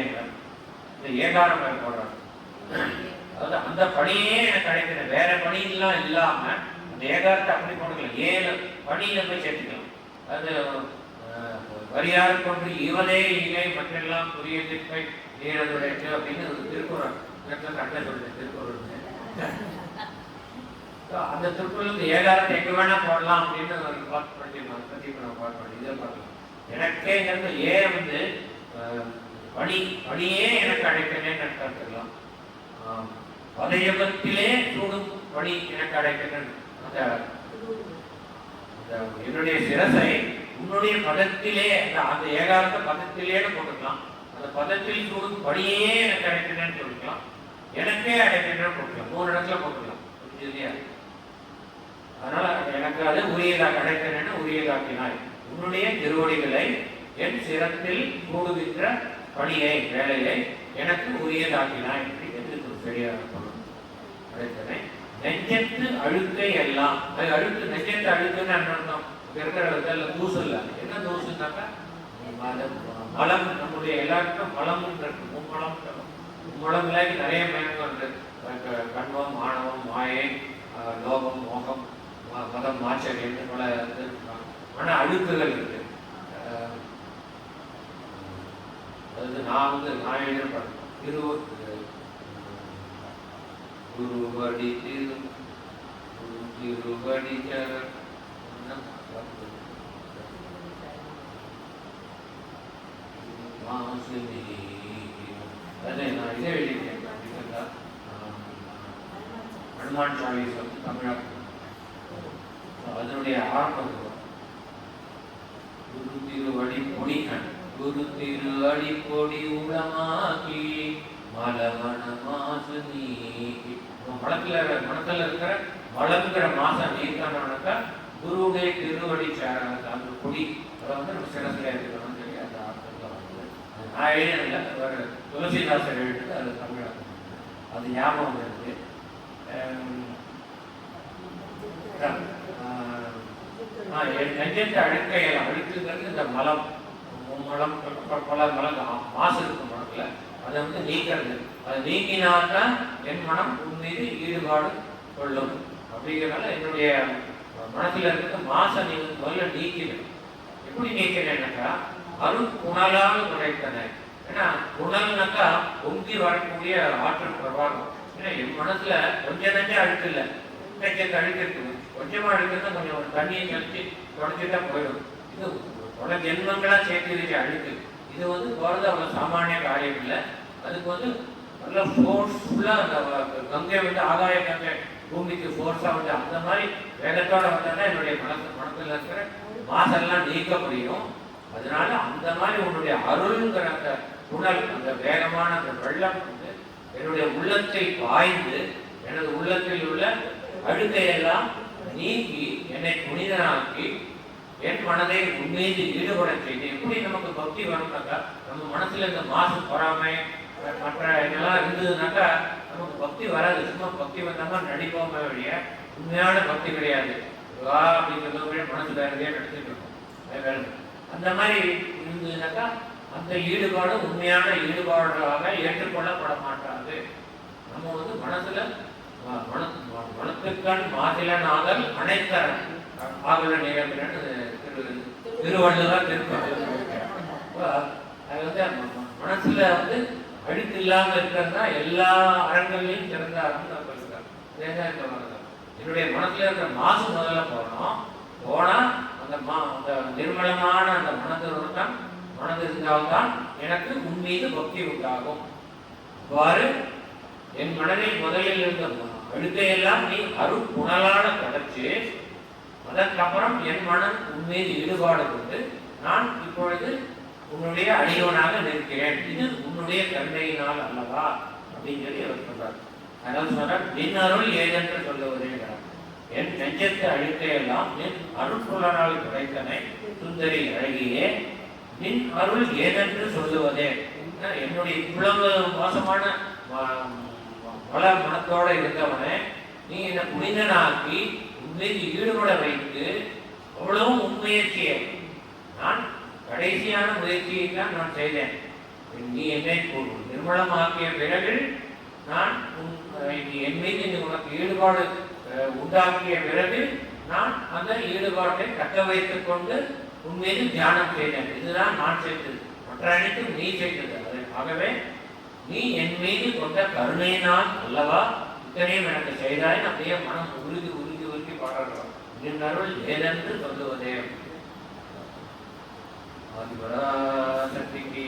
இந்த ஏகாரம் போடுறாங்க. அதாவது அந்த பணியே எனக்கு அடைத்தனை, வேற பணியெல்லாம் இல்லாம அந்த ஏகாரத்தை அப்படி போட்டுக்கலாம். 7 பணியில போய் சேர்த்துக்கலாம். அது வரியாறு கொண்டு இவனே இலை மற்றெல்லாம் புரிய திருப்பை நீரதுடைக்கு அப்படின்னு திருக்குறள் கட்ட சொல்றேன். திருக்குறள் அந்த திருக்குறளுக்கு ஏகாரத்தை எங்க வேணா போடலாம் அப்படின்னு பார்த்து பண்ணி இதை பார்க்கலாம். எனக்கேங்கிறது வந்து பணியே எனக்கு அடைக்கணும்னு எடுத்துக்கலாம். பதயுகத்திலே சூடும் பணி எனக்கு அடைக்கணும். என்னுடைய சிரசை உன்னுடைய பதத்திலே, அந்த ஏகாரத்தை பதத்திலேன்னு போட்டுக்கலாம். அந்த பதத்தில் சூடும் படியே எனக்கு அடைக்கணும்னு சொல்லிக்கலாம். எனக்கே அடைக்கணும்னு போட்டுக்கலாம். 3 இடத்துல போட்டுக்கலாம். இல்லையா? அதனால எனக்கு அது உரியதாக அடைக்கணும்னு உரியதாக்கினாய். உன்னுடைய திருவடிகளை என் சிரத்தில் கூடுகின்ற பணியை வேலையை எனக்கு உரியதாக்கினாய். சரியாக அடைத்தனை. நெஞ்சத்து அழுக்கை எல்லாம், அது அழுக்கு, நெஞ்சத்து அழுக்குன்னு அர்த்தம். இருக்கிற தூசல் என்ன தூசுனாக்கா மலம். நம்முடைய எல்லாருக்கும் மலம் இருக்கு. மும்மலம் நிறைய மயக்கம் இருக்கு. கண்வம், ஆணவம், மாயை, லோகம், மோகம், மதம், மாச்சரியம், பல மன அழுக்குகள் இருக்கு. அதாவது நான் எழுதியிருப்பேன் குருவடி திருவடி அதை நான் இதை எழுதியிருக்கேன். ஹனுமான் சாலிஸ் வந்து தமிழாக்கம். அதனுடைய ஆரம்பம் குரு திருவடி பொடி குரு திருவடி பொடி உளமாக்கி மலவன மாசு நீக்கி. மனத்துல இருக்கிற மலங்கிற மாசம் நீக்கணும்னாக்கா குருவுடைய திருவடி அந்த பொடி அதை வந்து நம்ம சிறசில இருக்கணும்னு சொல்லி அந்த அர்த்தத்தில் வந்து நான் எழுதினதில்லை, வேறு துளசிதாசர் எழுதிட்டு அது தமிழாக்கம். அது ஞாபகம் இருக்கு. நெஞ்சத்தை அழுக்கையெல்லாம் அழுக்குங்கிறது இந்த மலம் பல மலம் மாசு இருக்கும் மனத்துல அதை வந்து நீக்கிறது. அதை நீக்கினால்தான் என் மனம் உன் மீது ஈடுபாடு கொள்ளும். அப்படிங்கிறனால என்னுடைய மனசுல இருக்கிற மாசை நீ முதல்ல நீக்கிறேன். எப்படி நீக்கிறேன்னாக்கா அருள் புனலால் குறைத்தன. ஏன்னா புனல்னாக்கா பொங்கி வரக்கூடிய ஆற்றல் பிரபாகம். ஏன்னா என் மனசுல கொஞ்சம் நெஞ்சம் அழுக்கு இல்லை, நெஞ்சத்தை அழுக்கு இருக்குது. கொஞ்சமா அழுக்குன்னா கொஞ்சம் ஒரு தண்ணியை கழிச்சு தொடச்சிட்டா போயிடும். இது பல ஜென்மங்களா சேர்த்து வச்சு அழுக்கு. இது வந்து போறது அவ்வளவு சாமானிய காரியம் இல்லை. அதுக்கு வந்து நல்ல ஃபோர்ஸ்ஃபுல்லா அந்த கங்கை வந்து ஆகாய கங்கை பூமிக்கு ஃபோர்ஸா வந்து அந்த மாதிரி வேகத்தோட வந்தா என்னுடைய மனத்துல இருக்கிற மாசெல்லாம் நீக்க முடியும். அதனால அந்த மாதிரி உன்னுடைய அருள்ங்கிற அந்த புனல், அந்த வேகமான அந்த வெள்ளம் வந்து என்னுடைய உள்ளத்தில் பாய்ந்து எனது உள்ளத்தில் உள்ள அழுக்கையெல்லாம் நீக்கி என்னை புனிதனாக்கி என் மனதை உண்மையை ஈடுபட செய்து. எப்படி நமக்கு பக்தி வரும்னாக்கா நம்ம மனசுல இந்த மாசு பொறாமை மற்ற இதெல்லாம் இருந்ததுனாக்கா நமக்கு பக்தி வராது. சும்மா பக்தி வந்தாமல் நடிப்போமே வழிய உண்மையான பக்தி கிடையாது. வா அப்படிங்கிறத மனசு வேறதையே நடத்திட்டு இருக்கும். அந்த மாதிரி இருந்ததுனாக்கா அந்த ஈடுபாடு உண்மையான ஈடுபாடாக ஏற்றுக்கொள்ளப்பட மாட்டாது. நம்ம வந்து மனசுல மனத்துக்கான் மாதிலனாகல் அனைத்தரன் ஆகல நிகழ்கிறன்னு திருவள்ளுவர் அது வந்து மனசுல வந்து அழுக்கு இல்லாம இருக்கிறதா எல்லா அரங்களையும் சிறந்த அறம் நான் சொல்லுறேன். என்னுடைய மனசுல இருக்கிற மாசு முதல்ல போனா அந்த நிர்மலமான அந்த மனதோடு தான் மனது இருந்தால்தான் எனக்கு உன்மீது பக்தி உண்டாகும். அவ்வாறு என் மனதில் முதலில் இருந்த அழுக்கையெல்லாம் நீ அருள் புனலான தொடர்ச்சி. அதற்கப்புறம் என் மனம் உன்மீது ஈடுபாடு கொண்டு நான் இப்பொழுது உன்னுடைய அடியவனாக நிற்கிறேன். இது உன்னுடைய கருணையினால் அல்லவா அப்படின்னு சொல்லி அவர் சொல்றார். அதனால் சொன்னார், நின் அருள் ஏதென்று சொல்லுவதேங்கிறார். என் நெஞ்சத்து அழுக்கையெல்லாம் நின் அருள் புலனால் கிடைத்தனை சுந்தரி அழகியே, நின் அருள் ஏதென்று சொல்லுவதே. என்னுடைய இவ்வளவு மோசமான பல மனத்தோட இருந்தவனை நீ என்னை புனிதனாக்கி உண்மைக்கு ஈடுபட வைத்து அவ்வளவும் முன்முயற்சியை நான் கடைசியான முயற்சியை தான் நான் செய்தேன். நீ என்னை நிர்மலமாக்கிய பிறகு நான் என் மீது உனக்கு ஈடுபாடு உண்டாக்கிய பிறகு நான் அந்த ஈடுபாட்டை தக்க வைத்துக் கொண்டு உன் மீது தியானம் செய்தேன். இதுதான் நான் செய்தது, மற்ற அனைத்தும் நீ செய்தது. ஆகவே நீ என் மீது கொண்ட கருணையினால் அல்லவா இத்தனையும் எனக்கு செய்தாய். அப்படியே மனம் உருகி உருகி உருகி பாடுறோம். நின் அருள் ஏதென்று சொல்லுவதே. ஆதிபராசக்திக்கு